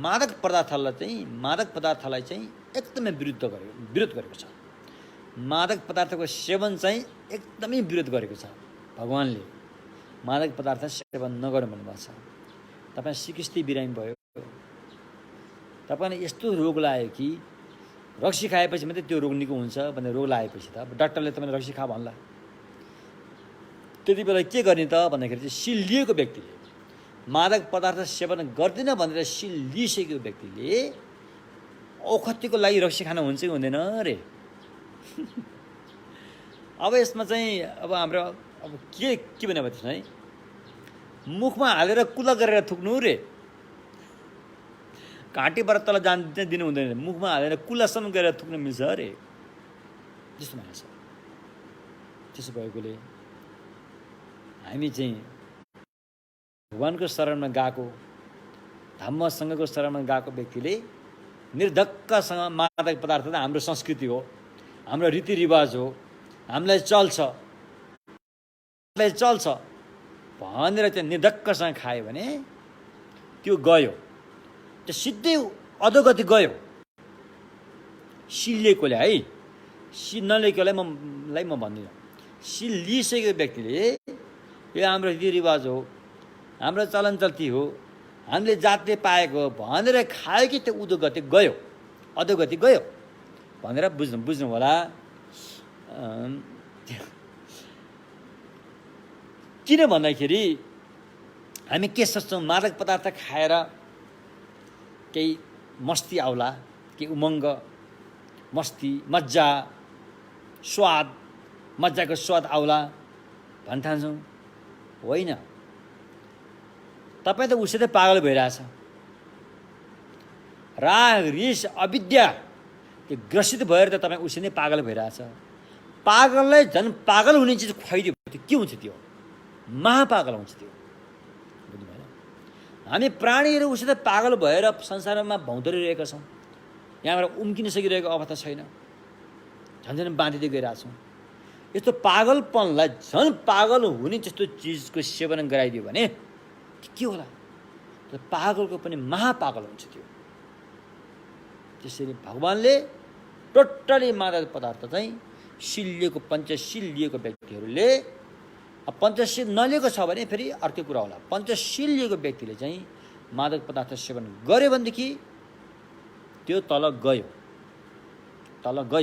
मादक पदार्थलाई चाहिँ एकदमै विरोध गरेको छ। मादक पदार्थको सेवन चाहिँ एकदमै विरोध गरेको छ। भगवानले मादक पदार्थ सेवन नगर्नु भन्नुभएको छ। तपाईँ सिकिस्ती बिरामी भयो, तपाईँलाई यस्तो रोग लाग्यो कि रक्सी खाएपछि मात्रै त्यो रोग निको हुन्छ भनेर रोग लागेपछि त अब डाक्टरले तपाईँले रक्सी खा भन्ला। त्यति बेला के गर्ने त भन्दाखेरि चाहिँ सिल लिएको व्यक्तिले, मादक पदार्थ सेवन गर्दैन भनेर सिल लिइसकेको व्यक्तिले औखतीको लागि रक्सी खान हुन्छ कि हुँदैन रे? अब यसमा चाहिँ अब हाम्रो अब के भने त्यसमा है, मुखमा हालेर कुला गरेर थुक्नु रे, घाँटीबाट तल जान दिनु हुँदैन, मुखमा हालेर कुलासम्म गरेर थुक्न मिल्छ अरे, त्यस्तो माने छ। त्यसो भएकोले हामी चाहिँ भगवानको शरणमा गएको, धम्मसँगको शरणमा गएको व्यक्तिले निर्धक्कसँग मादक पदार्थ त हाम्रो संस्कृति हो, हाम्रो रीतिरिवाज हो, हामीलाई चल्छ भनेर चाहिँ निर्धक्कसँग खायो भने त्यो गयो, त्यो सिधै अधोगति गयो। सिल लिएकोले है, सिल नलिएकोलाई म भन्दिनँ। सिल लिइसकेको व्यक्तिले यो हाम्रो रीतिरिवाज हो, हाम्रो चलनचल्ती हो, हामीले जातले पाएको भनेर खायो कि त्यो अधोगति गयो भनेर बुझ्नु होला। किन भन्दाखेरि हामी के सोच्छौँ, मादक पदार्थ खाएर केही मस्ती आउला, केही उमङ्ग, मस्ती, मजाको स्वाद आउला भन्न ठान्छौँ। होइन, तपाईँ त उसितै पागल भइरहेछ। राग रिस अविद्या त्यो ग्रसित भएर त तपाईँ उसित नै पागल भइरहेछ। पागललाई झन् पागल हुने चिज खुवाइदियो भने के हुन्छ? त्यो महापागल हुन्छ। त्यो बुझ्नु भएन? हामी प्राणीहरू उसित पागल भएर संसारमा भौँतरिरहेका छौँ। यहाँबाट उम्किन सकिरहेको अवस्था छैन, झन् बाँधिँदै गइरहेछौँ। यस्तो पागलपनलाई झन् पागल हुने त्यस्तो चिजको सेवन गराइदियो भने के होला? पागलको पनि महापागल हुन्छ त्यो। त्यसरी भगवानले टोटली मादक पदार्थ चाहिँ सिलिएको, पञ्चशील लिएको व्यक्तिहरूले, पञ्चशील नलिएको छ भने फेरि अर्कै कुरा होला। पञ्चशील लिएको व्यक्तिले चाहिँ मादक पदार्थ सेवन गर्यो भनेदेखि त्यो तल गयो,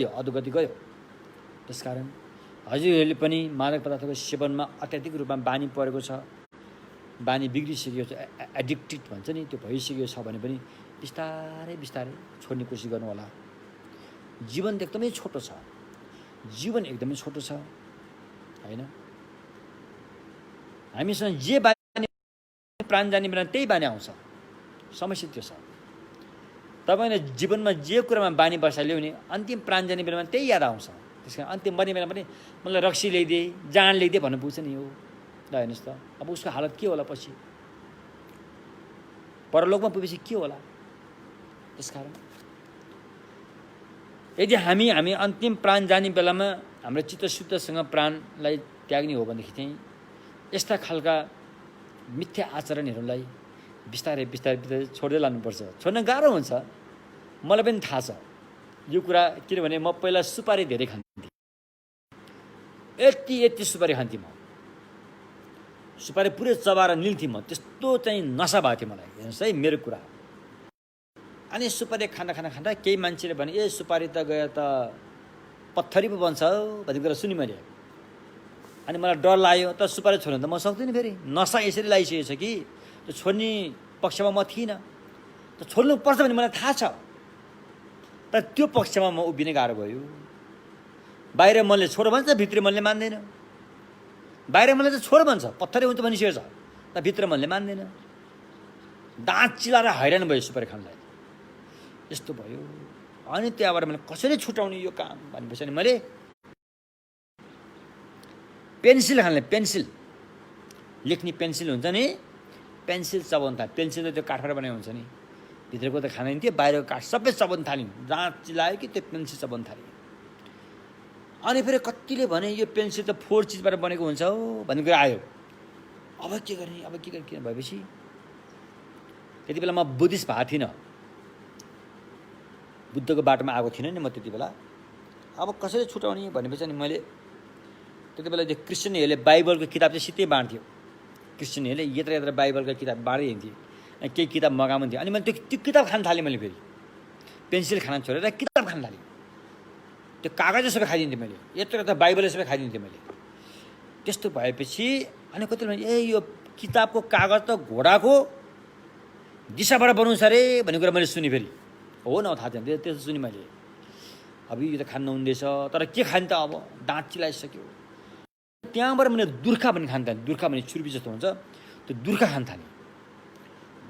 अधोगति गयो। त्यसकारण हजुरहरूले पनि मादक पदार्थको सेवनमा अत्याधिक रूपमा बानी परेको छ, बानी बिग्रिसकेको छ, एडिक्टेड भन्छ नि, त्यो भइसकेको छ भने पनि बिस्तारै छोड्ने कोसिस गर्नु होला। जीवन एकदमै छोटो छ, होइन? हामीसँग जे बानी प्राण जाने बेला त्यही बानी आउँछ। समस्या त्यो छ। तपाईँले जीवनमा जे कुरामा बानी बसाल्यो भने अन्तिम प्राण जाने बेलामा त्यही याद आउँछ। त्यस कारण अन्तिम मर्ने बेला पनि मलाई रक्सी ल्याइदिए, जान ल्याइदिए भन्नु पुग्छ नि हो। ल हेर्नुहोस् त, अब उसको हालत के होला? पछि परलोकमा पुगेपछि के होला? त्यसकारण यदि हामी अन्तिम प्राण जाने बेलामा हाम्रो चित्तशुद्धसँग प्राणलाई त्याग्ने हो भनेदेखि चाहिँ यस्ता खालका मिथ्या आचरणहरूलाई बिस्तारै छोड्दै लानुपर्छ। छोड्न गाह्रो हुन्छ, मलाई पनि थाहा छ यो कुरा। किनभने म पहिला सुपारी धेरै खान्थेँ, यति सुपारी खान्थेँ म। सुपारी पुरै चबाएर निल्थेँ म, त्यस्तो चाहिँ नसा भएको थियो मलाई। हेर्नुहोस् है मेरो कुरा। अनि सुपारी खाँदा केही मान्छेले भने ए सुपारी त गयो त पत्थरी पो बन्छ भन्ने कुरा सुनि मैले। अनि मलाई डर लाग्यो, त सुपारी छोड्नु त म सक्दिनँ। फेरि नसा यसरी लगाइसकेको छ कि त्यो छोड्ने पक्षमा म थिइनँ। त छोड्नुपर्छ भने मलाई थाहा छ, तर त्यो पक्षमा म उभिने गाह्रो भयो। बाहिर मनले छोड भन्छ, भित्री मनले मान्दैन। बाहिर मनले त छोड भन्छ, पत्थरै हुन्छ भनिसकेको छ, त भित्र मनले मान्दैन। दाँत चिलाएर हैरान भयो सुपारी खानलाई। यस्तो भयो। अनि त्यहाँबाट मैले कसरी छुटाउने यो काम भनेपछि मैले पेन्सिल खानलाई, पेन्सिल लेख्ने पेन्सिल हुन्छ नि, पेन्सिल चबाउन थाल्यो। पेन्सिल त त्यो काठबाट बनाएको हुन्छ नि, भित्रको त खाँदैन थियो, बाहिरको काठ सबै चबाउन थाल्यो। दाँत चिलायो कि त्यो पेन्सिल चबाउन थाल्यो। अनि फेरि कतिले भने यो पेन्सिल त फोहोर चिजबाट बनेको हुन्छ हो भन्ने कुरा आयो। अब के गर्ने भएपछि त्यति बेला म बुद्धिस्ट भएको थिइनँ, बुद्धको बाटोमा आएको थिइनँ नि म त्यति बेला। अब कसरी छुटाउने भनेपछि अनि मैले त्यति बेला त्यो क्रिस्चियनहरूले बाइबलको किताब चाहिँ सिधै बाँड्थ्यो। क्रिस्चियनहरूले यत्र बाइबलको किताब बाँड्दै हिँड्थ्यो, केही किताब मगाउनु थियो। अनि मैले त्यो किताब खान थालेँ। मैले फेरि पेन्सिल खान छोडेर किताब खान थालेँ। त्यो कागज सबै खाइदिन्थेँ मैले, यत्र बाइबल सबै खाइदिन्थेँ मैले। त्यस्तो भएपछि अनि कति यो किताबको कागज त घोडाको दिशाबाट बनाउँछ अरे भन्ने कुरा मैले सुनेँ। फेरि हो न थाहा छैन, त्यस्तो सुनेँ मैले। अब यो त खान नहुँदैछ, तर के खाने त, अब दाँत चिलाइसक्यो। त्यहाँबाट मैले दुर्खा पनि खान थालेँ। दुर्खा भने छुर्पी जस्तो हुन्छ, त्यो दुर्खा खान थालेँ।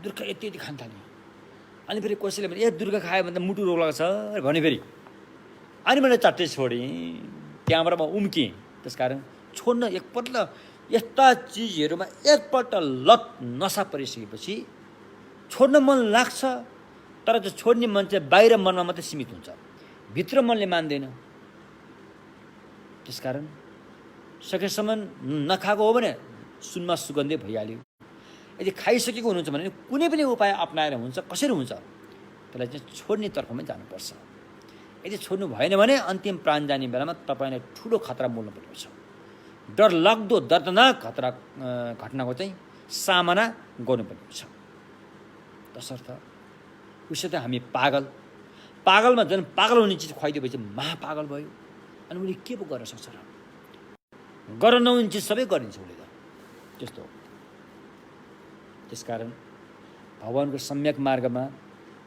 दुर्खा यति खान थालेँ। अनि फेरि कसैले भने दुर्खा खायो भने त मुटु रोग लाग्छ भने फेरि अनि मैले चट्टै छोडेँ। त्यहाँबाट म उम्केँ। त्यस कारण छोड्न एकपल्ट यस्ता चिजहरूमा एकपल्ट लत नसा परिसकेपछि छोड्न मन लाग्छ, तर त्यो छोड्ने मन चाहिँ बाहिर मनमा मात्रै सीमित हुन्छ, भित्र मनले मान्दैन। त्यसकारण सकेसम्म नखाएको हो भने सुनमा सुगन्धै भइहाल्यो। यदि खाइसकेको हुनुहुन्छ भने कुनै पनि उपाय अपनाएर हुन्छ, कसरी हुन्छ त्यसलाई चाहिँ छोड्ने तर्फमै जानुपर्छ। यदि छोड्नु भएन भने अन्तिम प्राण जाने बेलामा तपाईँलाई ठुलो खतरा मोल्नुपर्ने छ। डरलाग्दो दर्दनाक घटनाको चाहिँ सामना गर्नुपर्ने छ। तसर्थ उसै त हामी पागलमा झन् पागल हुने चिज खुवाइदिएपछि महापागल भयो। अनि उसले के पो गर्न सक्छ र? गर्न नहुने चिज सबै गरिन्छ उसले त। त्यस्तो हो। त्यसकारण भगवानको सम्यक मार्गमा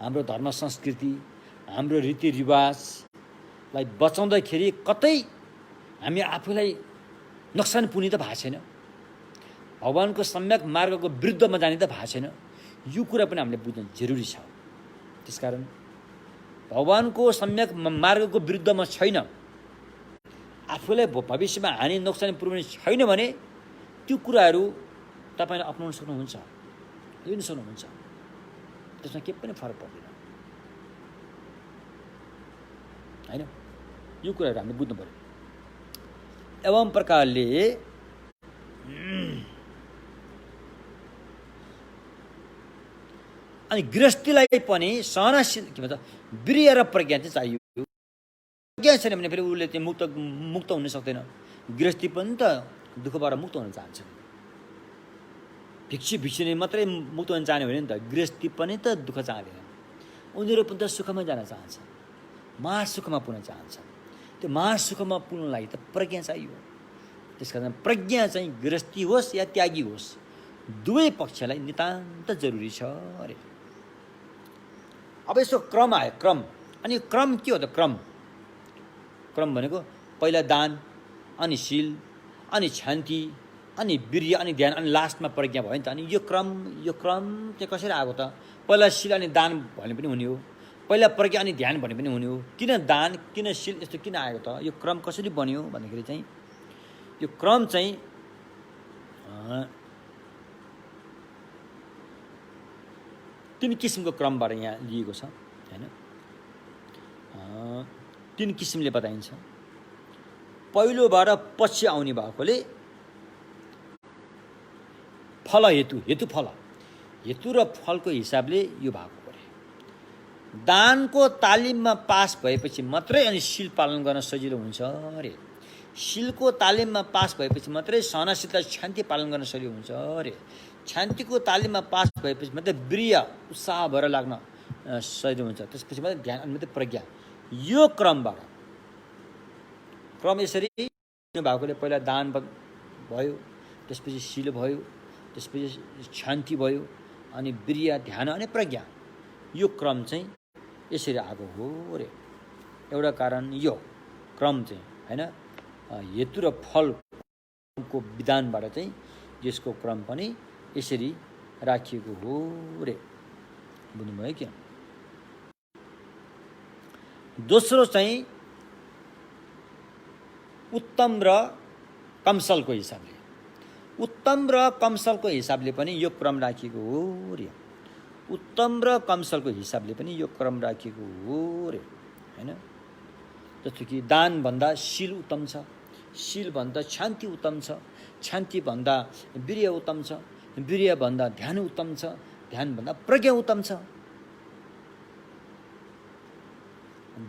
हाम्रो धर्म संस्कृति, हाम्रो रीतिरिवाजलाई बचाउँदाखेरि कतै हामी आफूलाई नोक्सान पुग्ने त भएको छैन, भगवानको सम्यक मार्गको विरुद्धमा जाने त भएको छैन। यो कुरा पनि हामीले बुझ्नु जरुरी छ। त्यसकारण भगवानको सम्यक मार्गको विरुद्धमा छैन, आफूलाई भविष्यमा हानि नोक्सान पुर्याउने छैन भने त्यो कुराहरू तपाईँले अपनाउन सक्नुहुन्छ, लिन सक्नुहुन्छ। त्यसमा केही पनि फरक पर्दैन हैन। यो कुराहरू हामीले बुझ्नु पर्यो। एवं प्रकारले अनि गृहस्थीलाई पनि सहनशील के भन्छ वीर्य र प्रज्ञा चाहिँ चाहियो। प्रज्ञा छैन भने फेरि उसले चाहिँ मुक्त हुन सक्दैन। गृहस्थी पनि त दुःखबाट मुक्त हुन चाहन्छ। भिक्षुनी मात्रै मुक्त हुन चाहने होइन नि त, गृहस्थी पनि त दुःख चाहँदैन। उनीहरू पनि त सुखमा जान चाहन्छ, महासुखमा पुग्न चाहन्छ। त्यो महासुखमा पुग्न लागि त प्रज्ञा चाहियो। त्यस कारण प्रज्ञा चाहिँ गृहस्थी होस् या त्यागी होस्, दुवै पक्षलाई नितान्त जरुरी छ अरे। अब यसो क्रम आयो, क्रम। अनि क्रम के हो त? क्रम भनेको पहिला दान, अनि शील, अनि शान्ति, अनि वीर्य, अनि ध्यान, अनि लास्टमा प्रज्ञा भयो नि त। अनि यो क्रम चाहिँ कसरी आएको त? पहिला शील अनि दान भने पनि हुने हो, पहिला प्रज्ञा अनि ध्यान भने पनि हुने हो। किन दान, किन शील, यस्तो किन आएको त? यो क्रम कसरी बन्यो भन्दाखेरि चाहिँ यो क्रम चाहिँ तीन किसिमको क्रमबाट यहाँ लिएको छ हैन। तीन किसिमले बताइन्छ। पहिलोबाट पछि आउने भएकोले फल हेतु र फलको हिसाबले यो भएको अरे। दानको तालिममा पास भएपछि मात्रै अनि शील पालन गर्न सजिलो हुन्छ अरे। शीलको तालिममा पास भएपछि मात्रै सहनशीलता शान्ति पालन गर्न सजिलो हुन्छ अरे। शान्तिको तालिममा पास भएपछि मात्रै वीर्य उत्साह भएर लाग्न सजिलो हुन्छ। त्यसपछि मात्रै ध्यान, अनि मात्रै प्रज्ञा। यो क्रमबाट क्रम यसरी भएकोले पहिला दान भयो, त्यसपछि शील भयो, त्यसपछि शान्ति भयो, अनि वीर्य, ध्यान अनि प्रज्ञा। यो क्रम चाहिँ यसरी आएको हो रे। एउटा कारण यो क्रम चाहिँ हैन, हेतु र फलको विधानबाट चाहिँ यसको क्रम पनि यसरी राखिएको हो रे। बुझ्नुभयो क्या? दोस्रो चाहिँ उत्तम र कमसलको हिसाबले, उत्तम र कमसलको हिसाबले पनि यो क्रम राखिएको हो रे। उत्तम र कमसलको हिसाबले पनि यो क्रम राखिएको हो रे हैन। जस्तो कि दानभन्दा शील उत्तम छ, शीलभन्दा शान्ति उत्तम छ, शान्तिभन्दा वीर्य उत्तम छ, वीर्यभन्दा ध्यान उत्तम छ, ध्यानभन्दा प्रज्ञा उत्तम छ।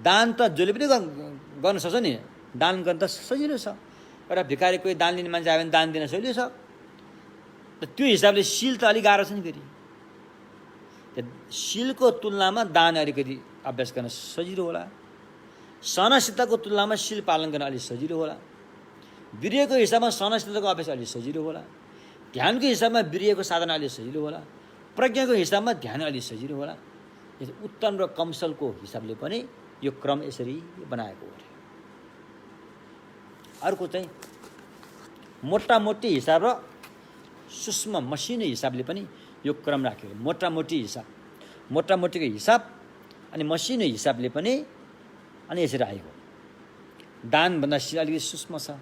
दान त जसले पनि गर्न सक्छ नि, दान गर्न त सजिलो छ। एउटा भिखारी कोही दान लिने मान्छे आयो भने दान दिन सजिलो छ। त्यो हिसाबले शील त अलिक गाह्रो छ नि। फेरि शीलको तुलनामा दान अलिकति अभ्यास गर्न सजिलो होला, सहनशीलताको तुलनामा शील पालन गर्न अलिक सजिलो होला, वीर्यको हिसाबमा सहनशीलताको अभ्यास अलिक सजिलो होला, ध्यानको हिसाबमा वीर्यको साधना अलिक सजिलो होला, प्रज्ञाको हिसाबमा ध्यान अलिक सजिलो होला। उत्तम र कमसलको हिसाबले पनि यो क्रम यसरी बनाएको हो। अर्को चाहिँ मोटामोटी हिसाब र सूक्ष्म मसिनो हिसाबले पनि यो क्रम राख्यो। मोटामोटी हिसाब, मोटामोटीको हिसाब अनि मसिनो हिसाबले पनि अनि यसरी आएको। दानभन्दा शील अलिकति सूक्ष्म छ,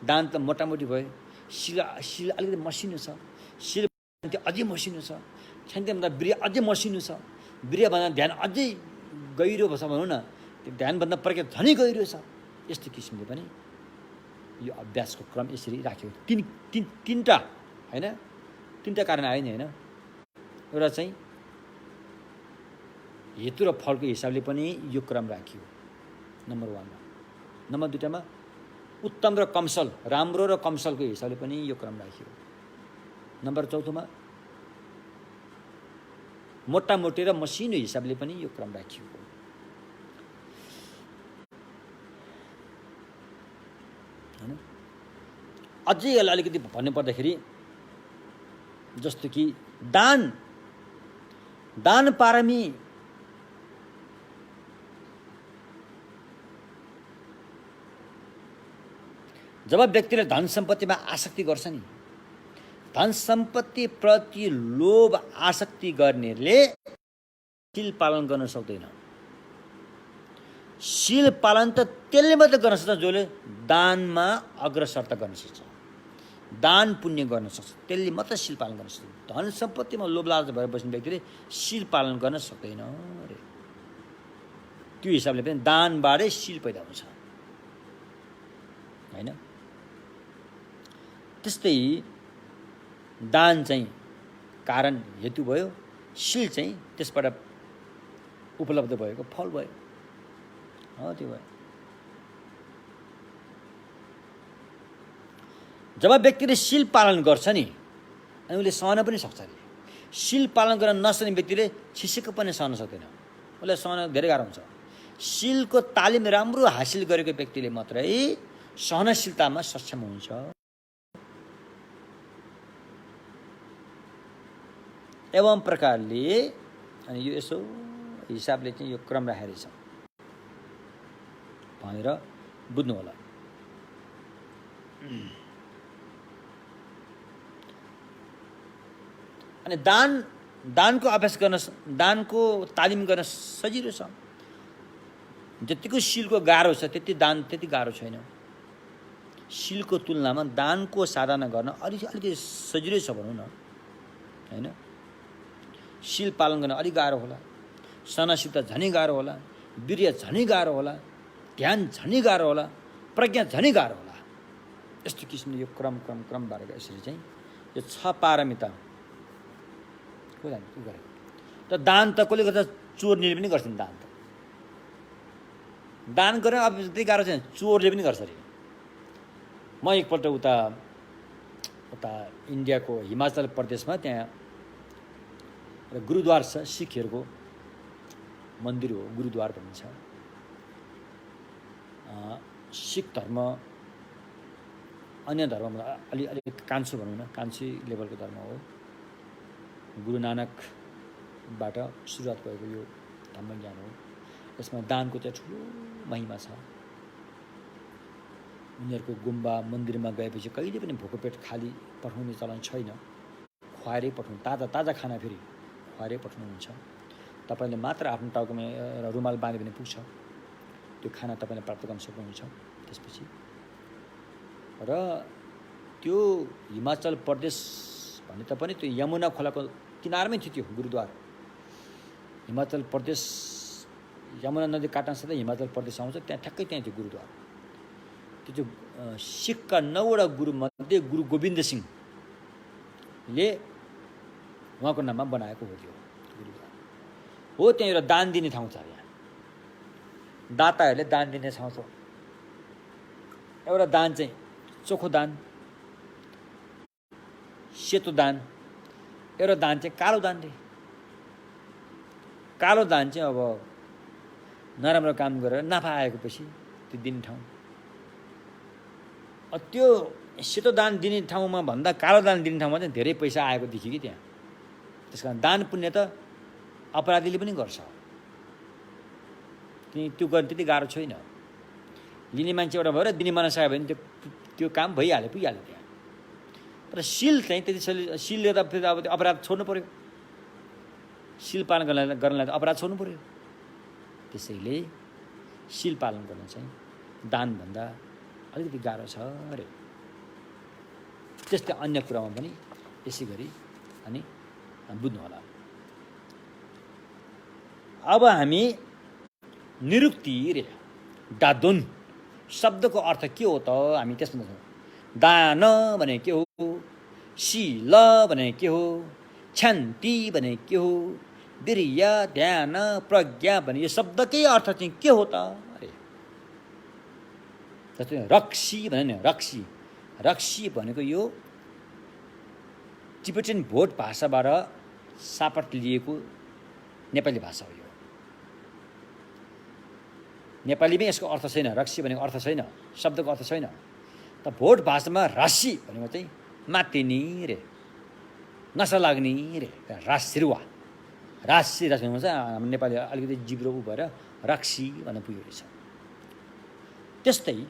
दान त मोटामोटी भयो, शील अलिकति मसिनो छ, शील अझै मसिनो छ, शान्तिभन्दा वीर्य अझै मसिनो छ, वीर्यभन्दा ध्यान अझै गहिरो छ भनौँ न, त्यो ध्यानभन्दा प्रज्ञा झनै गहिरो छ। यस्तो किसिमले पनि यो अभ्यासको क्रम यसरी राख्यो। तीनटा हैन, तीनटा कारण आयो नि हैन। एउटा चाहिँ हेतु र फलको हिसाबले पनि यो क्रम राखियो नम्बर 1 मा। नम्बर 2 मा उत्तम र कमसल, राम्रो र कमसलको हिसाबले पनि यो क्रम राखियो। नम्बर 4 मा मोटामोटी र मसिनो हिसाबले पनि यो क्रम राखियो। हैन, अझै यसलाई अलिकति भन्नु पर्दाखेरि जस्तो कि दान पारमी जब व्यक्तिले धन सम्पत्तिमा आसक्ति गर्छ नि, धन सम्पत्ति प्रति लोभ आसक्ति गर्नेले शील पालन गर्न सक्दैन। शील पालन त त्यसले मात्रै गर्न सक्छ जसले दानमा अग्रसरता गर्न सक्छ, दान पुण्य गर्न सक्छ, त्यसले मात्रै शील पालन गर्न सक्छ। धन सम्पत्तिमा लोभ लालच भएर बस्ने व्यक्तिले शील पालन गर्न सक्दैन रे। त्यो हिसाबले पनि दानबाटै शील पैदा हुन्छ हैन। त्यस्तै दान चाहिँ कारण हेतु भयो, शील चाहिँ त्यसबाट उपलब्ध भएको फल भयो। त्यो भयो। जब व्यक्तिले शील पालन गर्छ नि अनि उसले सहन पनि सक्छ अरे। शील पालन गर्न नसक्ने व्यक्तिले छिसेको पनि सहन सक्दैन, उसलाई सहन धेरै गाह्रो हुन्छ। शीलको तालिम राम्रो हासिल गरेको व्यक्तिले मात्रै सहनशीलतामा सक्षम हुन्छ। एवं प्रकारले अनि यो यसो हिसाबले चाहिँ यो क्रम राखेर छ भनेर बुझ्नु होला। अनि दानको अभ्यास गर्न, दानको तालिम गर्न सजिलो छ। जतिको शीलको गाह्रो छ त्यति गाह्रो छैन। शीलको तुलनामा दानको साधना गर्न अलिकति सजिलै छ भनौँ न हैन। शील पालन गर्न अलिक गाह्रो होला, सहनशीलता झनै गाह्रो होला, वीर्य झनै गाह्रो होला, ध्यान झनै गाह्रो होला, प्रज्ञा झनै गाह्रो होला। यस्तो किसिमले यो क्रम बारेर यसरी चाहिँ यो 6 पारमिता को गरेको। त दान त कसले गर्दा चोरले पनि गर्छन्। दान गरेर अब त्यति गाह्रो छैन, चोरले पनि गर्छ अरे। म एकपल्ट उता इन्डियाको हिमाचल प्रदेशमा त्यहाँ गुरुद्वार छ, सिखहरूको मन्दिर हो, गुरुद्वार भनिन्छ। सिख धर्म अन्य धर्ममा अलिक कान्छो भनौँ न, कान्छी लेभलको धर्म हो। गुरु नानकबाट सुरुवात भएको यो धर्म ज्ञान हो। यसमा दानको चाहिँ ठुलो महिमा छ। उनीहरूको गुम्बा मन्दिरमा गएपछि कहिले पनि भोको पेट खाली पठाउने चलन छैन। खुवाएरै पठाउनु, ताजा खाना फेरि खुवाएरै पठाउनुहुन्छ। तपाईँले मात्र आफ्नो टाउकोमा एउटा रुमाल बाँध्यो भने पुग्छ, त्यो खाना तपाईँले प्राप्त गर्न सक्नुहुन्छ। त्यसपछि र त्यो हिमाचल प्रदेश भने पनि त्यो यमुना खोलाको किनारमै थियो त्यो गुरुद्वार। हिमाचल प्रदेश यमुना नदी काट्न सधैँ हिमाचल प्रदेश आउँछ, त्यहाँ ठ्याक्कै त्यहाँ थियो गुरुद्वारा। त्यो चाहिँ सिखका 9वटा गुरुमध्ये गुरु गोविन्द सिंहले उहाँको नाममा बनाएको हो त्यो गुरुद्वारा हो। त्यहाँ एउटा दान दिने ठाउँ छ, यहाँ दाताहरूले दान दिने ठाउँ छ। एउटा दान चाहिँ चोखो दान, सेतो दान, एउटा दान चाहिँ कालो दान रे। कालो दान चाहिँ अब नराम्रो काम गरेर नाफा आएको पछि त्यो दिने ठाउँ। त्यो सेतो दान दिने ठाउँमा भन्दा कालो दान दिने ठाउँमा चाहिँ धेरै पैसा आएको देखियो कि त्यहाँ। त्यस कारण दान पुण्य त अपराधीले पनि गर्छ, त्यो गर्ने त्यति गाह्रो छैन। लिने मान्छे एउटा भएर दिने मनसाय भयो भने त्यो काम भइहाल्यो, पुगिहाल्यो त्यहाँ। तर सिल चाहिँ त्यति सिल लिएर फेरि अब अपराध छोड्नु पऱ्यो, सिल पालन गर्नलाई त अपराध छोड्नु पऱ्यो। त्यसैले सिल पालन गर्न चाहिँ दानभन्दा अलिकति गाह्रो छ अरे। त्यस्तै अन्य कुरामा पनि यसै गरी अनि बुझ्नु होला। अब हामी निरुक्ति रे दादुन शब्दको अर्थ के हो त हामी त्यसमा छौँ। दान भने के हो, शील भने के हो, क्षान्ति भने के हो, वीर्य ध्यान प्रज्ञा भने यो शब्दकै अर्थ चाहिँ के हो त अरे। जस्तै रक्सी भने नि, रक्सी भनेको यो टिबेटन भोट भाषाबाट सापट लिएको नेपाली भाषा हो। यो नेपालीमै यसको अर्थ छैन, रक्सी भनेको अर्थ छैन, शब्दको अर्थ छैन। त भोट भाषामा राशि भनेको चाहिँ मातिनी रे, नसा लाग्ने रे, राशिरुवा राशि भन्छ। हाम्रो नेपाली अलिकति जिब्रो उ भएर रक्सी भन्नु पुग्यो रहेछ। त्यस्तै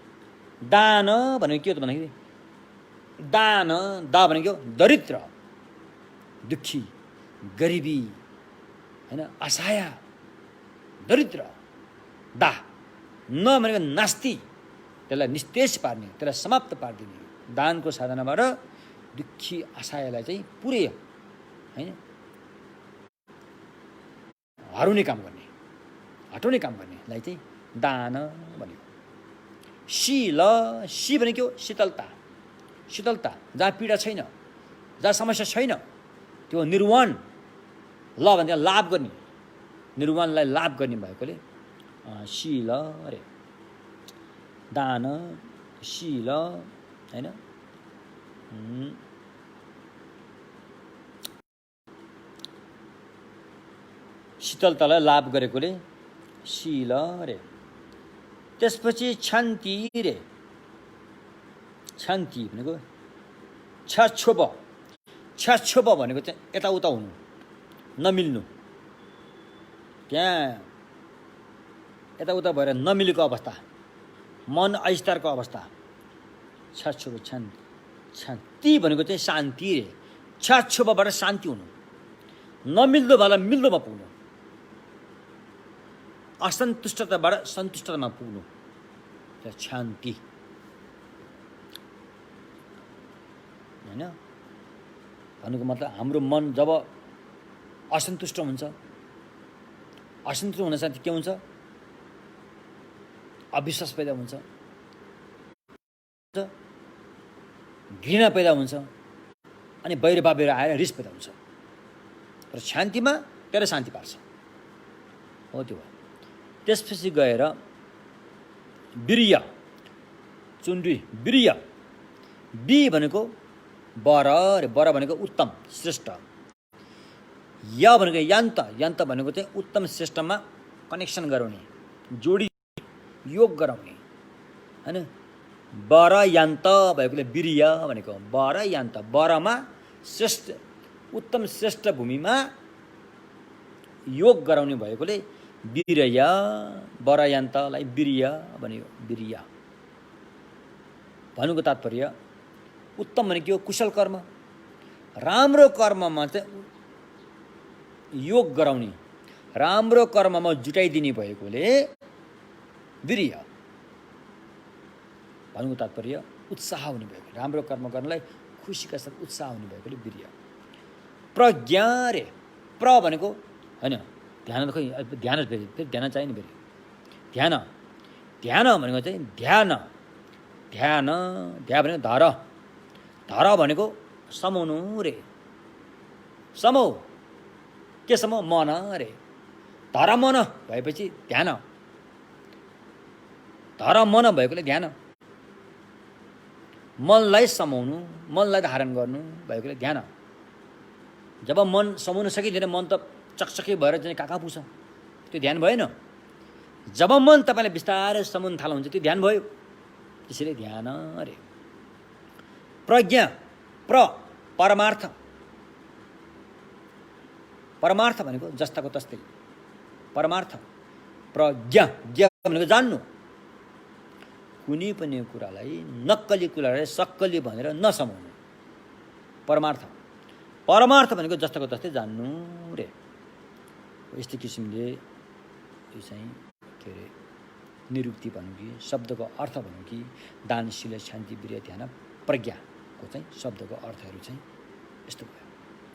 दान भनेको के हो त भन्दाखेरि दान दा भनेको दरिद्र, दुखी, गरिबी होइन, असहाय, दरिद्र। दा न भनेको नास्ति, त्यसलाई निस्तेज पार्ने, त्यसलाई समाप्त पारिदिने। दानको साधनाबाट दुखी असहायलाई चाहिँ पुरै होइन हराउने काम गर्ने, हटाउने काम गर्नेलाई चाहिँ दान भन्यो। शील भनेको शीतलता, जहाँ पीडा छैन, जहाँ समस्या छैन, त्यो निर्वाण। ल भने लाभ गर्ने, निर्वाणलाई लाभ गर्ने भएकोले शील अरे। दान शील होइन, शीतलतालाई लाभ गरेकोले शील रे। त्यसपछि क्षान्ति रे, क्षान्ति भनेको छ्याछोप भनेको चाहिँ यताउता हुनु, नमिल्नु, त्यहाँ यताउता भएर नमिलेको अवस्था, मन अस्थारको अवस्था, छ्याछोप शान्ति भनेको चाहिँ शान्ति रे। छ्याछोपबाट शान्ति हुनु, नमिल्दोबाट मिल्दोमा पुग्नु, असन्तुष्टताबाट सन्तुष्टतामा पुग्नु, शान्ति होइन। भन्नुको मतलब हाम्रो मन जब असन्तुष्ट हुन्छ, असन्तुष्ट हुन साथ के हुन्छ, अविश्वास पैदा हुन्छ, घृणा पैदा हुन्छ, अनि बाहिर आएर रिस पैदा हुन्छ। तर शान्तिमा त्यसले शान्ति पार्छ हो त्यो। त्यसपछि गएर वीर्य, चुन्ड्री वीर्य, बी भनेको वर रे, वर भनेको उत्तम श्रेष्ठ, य भनेको यन्त भनेको चाहिँ उत्तम श्रेष्ठमा कनेक्सन गराउने, जोडी योग गराउने होइन। वर यन्त भएकोले वीर्य भनेको, वर यन्त, वरमा श्रेष्ठ उत्तम श्रेष्ठ भूमिमा योग गराउने भएकोले वीर्य, वरयन्तलाई वीर्य भन्यो। वीर्य भन्नुको तात्पर्य उत्तम भनेको कुशल कर्म, राम्रो कर्ममा चाहिँ योग गराउने, राम्रो कर्ममा जुटाइदिने भएकोले वीर्य भन्नुको तात्पर्य उत्साह हुने भएको, राम्रो कर्म गर्नलाई खुसीका साथ उत्साह हुने भएकोले वीर्य। प्रज्ञा रे, प्र भनेको होइन ध्यान त खोइ ध्यान फेरि ध्यान चाहियो नि फेरि ध्यान ध्यान भनेको चाहिँ ध्यान ध्यान ध्यान भनेको धर धर भनेको समाउनु रे समाउ के समाउ मन रे धर मन भएपछि ध्यान धर मन भएकोले ध्यान मनलाई समाउनु मनलाई धारण गर्नु भएकोले ध्यान जब मन समाउन सकिँदैन मन त चकचके भएर चाहिँ कहाँ पुग्छ त्यो ध्यान भएन जब मन तपाईँले बिस्तारै समाउन थाल्नुहुन्छ त्यो ध्यान भयो त्यसैले ध्यान अरे प्रज्ञा परमार्थ परमार्थ भनेको जस्ताको तस्तै परमार्थ प्रज्ञा ज्ञा भनेको जान्नु कुनै पनि कुरालाई नक्कली कुरालाई सक्कली भनेर नसमाउनु परमार्थ परमार्थ भनेको जस्ताको तस्तै जान्नु रे यस्तै किसिमले यो चाहिँ के अरे निरुक्ति भनौँ कि शब्दको अर्थ भनौँ कि दानशील शान्ति वीर्य ध्यान प्रज्ञाको चाहिँ शब्दको अर्थहरू चाहिँ यस्तो भयो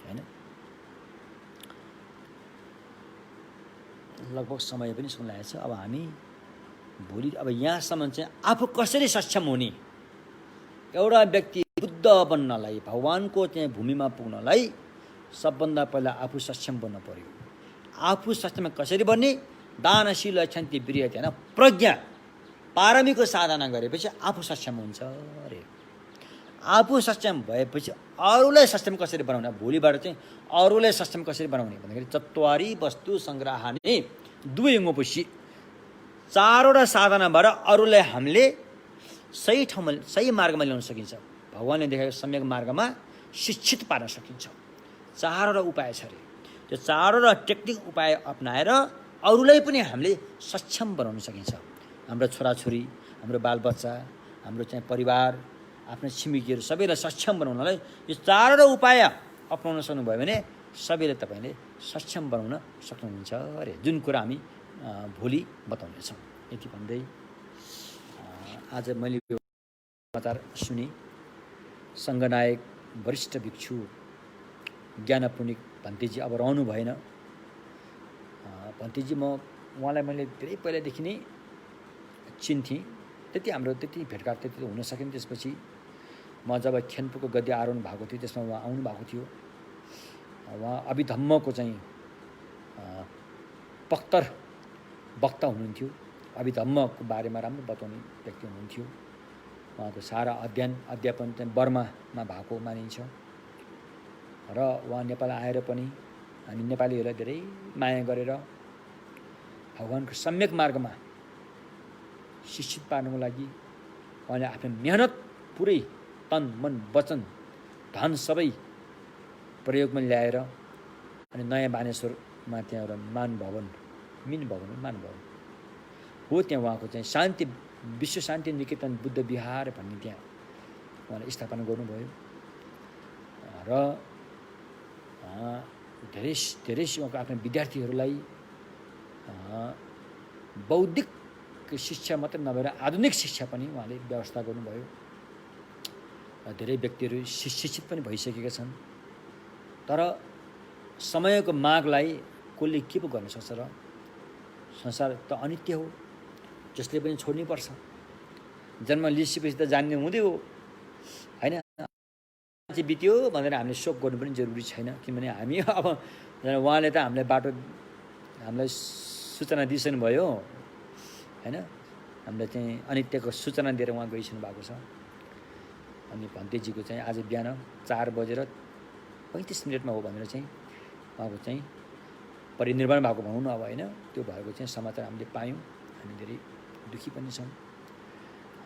होइन लगभग समय पनि सुन्लाएको छ अब हामी भोलि अब यहाँसम्म चाहिँ आफू कसरी सक्षम हुने एउटा व्यक्ति बुद्ध बन्नलाई भगवानको चाहिँ भूमिमा पुग्नलाई सबभन्दा पहिला आफू सक्षम बन्न पर्यो आफू सक्षम कसरी बन्ने दानशील शान्ति वीर्य ध्यान प्रज्ञा पारमीको साधना गरेपछि आफू सक्षम हुन्छ अरे आफू सक्षम भएपछि अरूलाई सक्षम कसरी बनाउने भोलिबाट चाहिँ अरूलाई सक्षम कसरी बनाउने भन्दाखेरि चत्वारी वस्तु सङ्ग्रहाने दुवै ङोपछि चारवटा साधनाबाट अरूलाई हामीले सही ठाउँमा सही मार्गमा ल्याउन सकिन्छ भगवानले देखाएको सम्यक मार्गमा शिक्षित पार्न सकिन्छ चारवटा उपाय छ अरे त्यो चारवटा टेक्निक उपाय अपनाएर अरूलाई पनि हामीले सक्षम बनाउन सकिन्छ हाम्रो छोराछोरी हाम्रो बालबच्चा हाम्रो चाहिँ परिवार आफ्नो छिमेकीहरू सबैलाई सक्षम बनाउनलाई यो चारवटा उपाय अपनाउन सक्नुभयो भने सबैले तपाईँले सक्षम बनाउन सक्नुहुन्छ अरे जुन कुरा हामी भोलि बताउनेछौँ यति भन्दै आज मैले समाचार सुने सङ्घनायक वरिष्ठ भिक्षु ज्ञानपुनिक भन्तेजी अब रहनु भएन भन्तेजी उहाँलाई मैले धेरै पहिलादेखि नै चिन्थेँ हाम्रो त्यति भेटघाट त्यति हुन सकेन त्यसपछि म जब खेन्पुको गद्य आरोहण भएको थियो त्यसमा उहाँ आउनु भएको थियो उहाँ अभिधम्मको चाहिँ पक्तर वक्ता हुनुहुन्थ्यो अभिधम्मको बारेमा राम्रो बताउने व्यक्ति हुनुहुन्थ्यो उहाँको सारा अध्यापन चाहिँ बर्मामा भएको मानिन्छ र उहाँ नेपाल आएर पनि हामी नेपालीहरूलाई धेरै माया गरेर भगवानको सम्यक मार्गमा शिक्षित पार्नुको लागि उहाँले आफ्नो मेहनत पुरै तन मन वचन धन सबै प्रयोगमा ल्याएर अनि नयाँ बानेश्वरमा त्यहाँ एउटा मान भवन हो त्यहाँ उहाँको चाहिँ शान्ति विश्व शान्ति निकेतन बुद्ध विहार भन्ने त्यहाँ उहाँले स्थापना गर्नुभयो र धेरै धेरै उहाँको आफ्नो विद्यार्थीहरूलाई बौद्धिक शिक्षा मात्रै नभएर आधुनिक शिक्षा पनि उहाँले व्यवस्था गर्नुभयो धेरै व्यक्तिहरू शिक्षित पनि भइसकेका छन् तर समयको मागलाई कसले के पो गर्न सक्छ र संसार त अनित्य हो जसले पनि छोड्नै पर्छ जन्म लिएपछि त जान्ने हुँदै हो होइन मान्छे बित्यो भनेर हामीले शोक गर्नु पनि जरुरी छैन किनभने हामी अब उहाँले त हामीलाई सूचना दिइसक्नु भयो होइन हामीलाई चाहिँ अनित्यको सूचना दिएर उहाँ गइसक्नु भएको छ अनि भन्तेजीको चाहिँ आज बिहान 4:35 हो भनेर चाहिँ उहाँको चाहिँ परिनिर्वाण भएको भनौँ न अब होइन त्यो भएको चाहिँ समाचार हामीले पायौँ हामी धेरै दुःखी पनि छौँ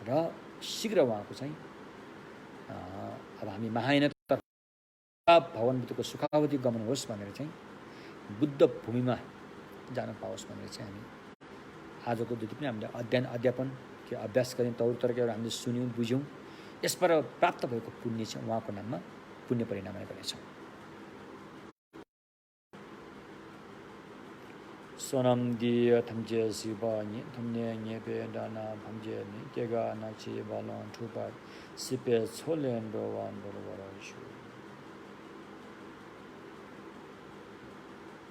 र शीघ्र उहाँको चाहिँ अब हामी महायानतर्फ भगवान बुद्धको सुखावती गमन होस् भनेर चाहिँ बुद्ध भूमिमा जान पाओस् भनेर चाहिँ हामी आजको जति पनि हामीले अध्यापन के अभ्यास गऱ्यौँ तौर तरिकाहरू हामीले सुन्यौँ बुझ्यौँ यसबाट प्राप्त भएको पुण्य चाहिँ उहाँको नाममा पुण्य परिणाम गर्नेछौँ सोनम दिय थम्जे शिवानी थम्ने न्येपे दाना भम्जे नि तेगा नाचे बालन ठुपा सिपे छोलेन रोवान बरोबर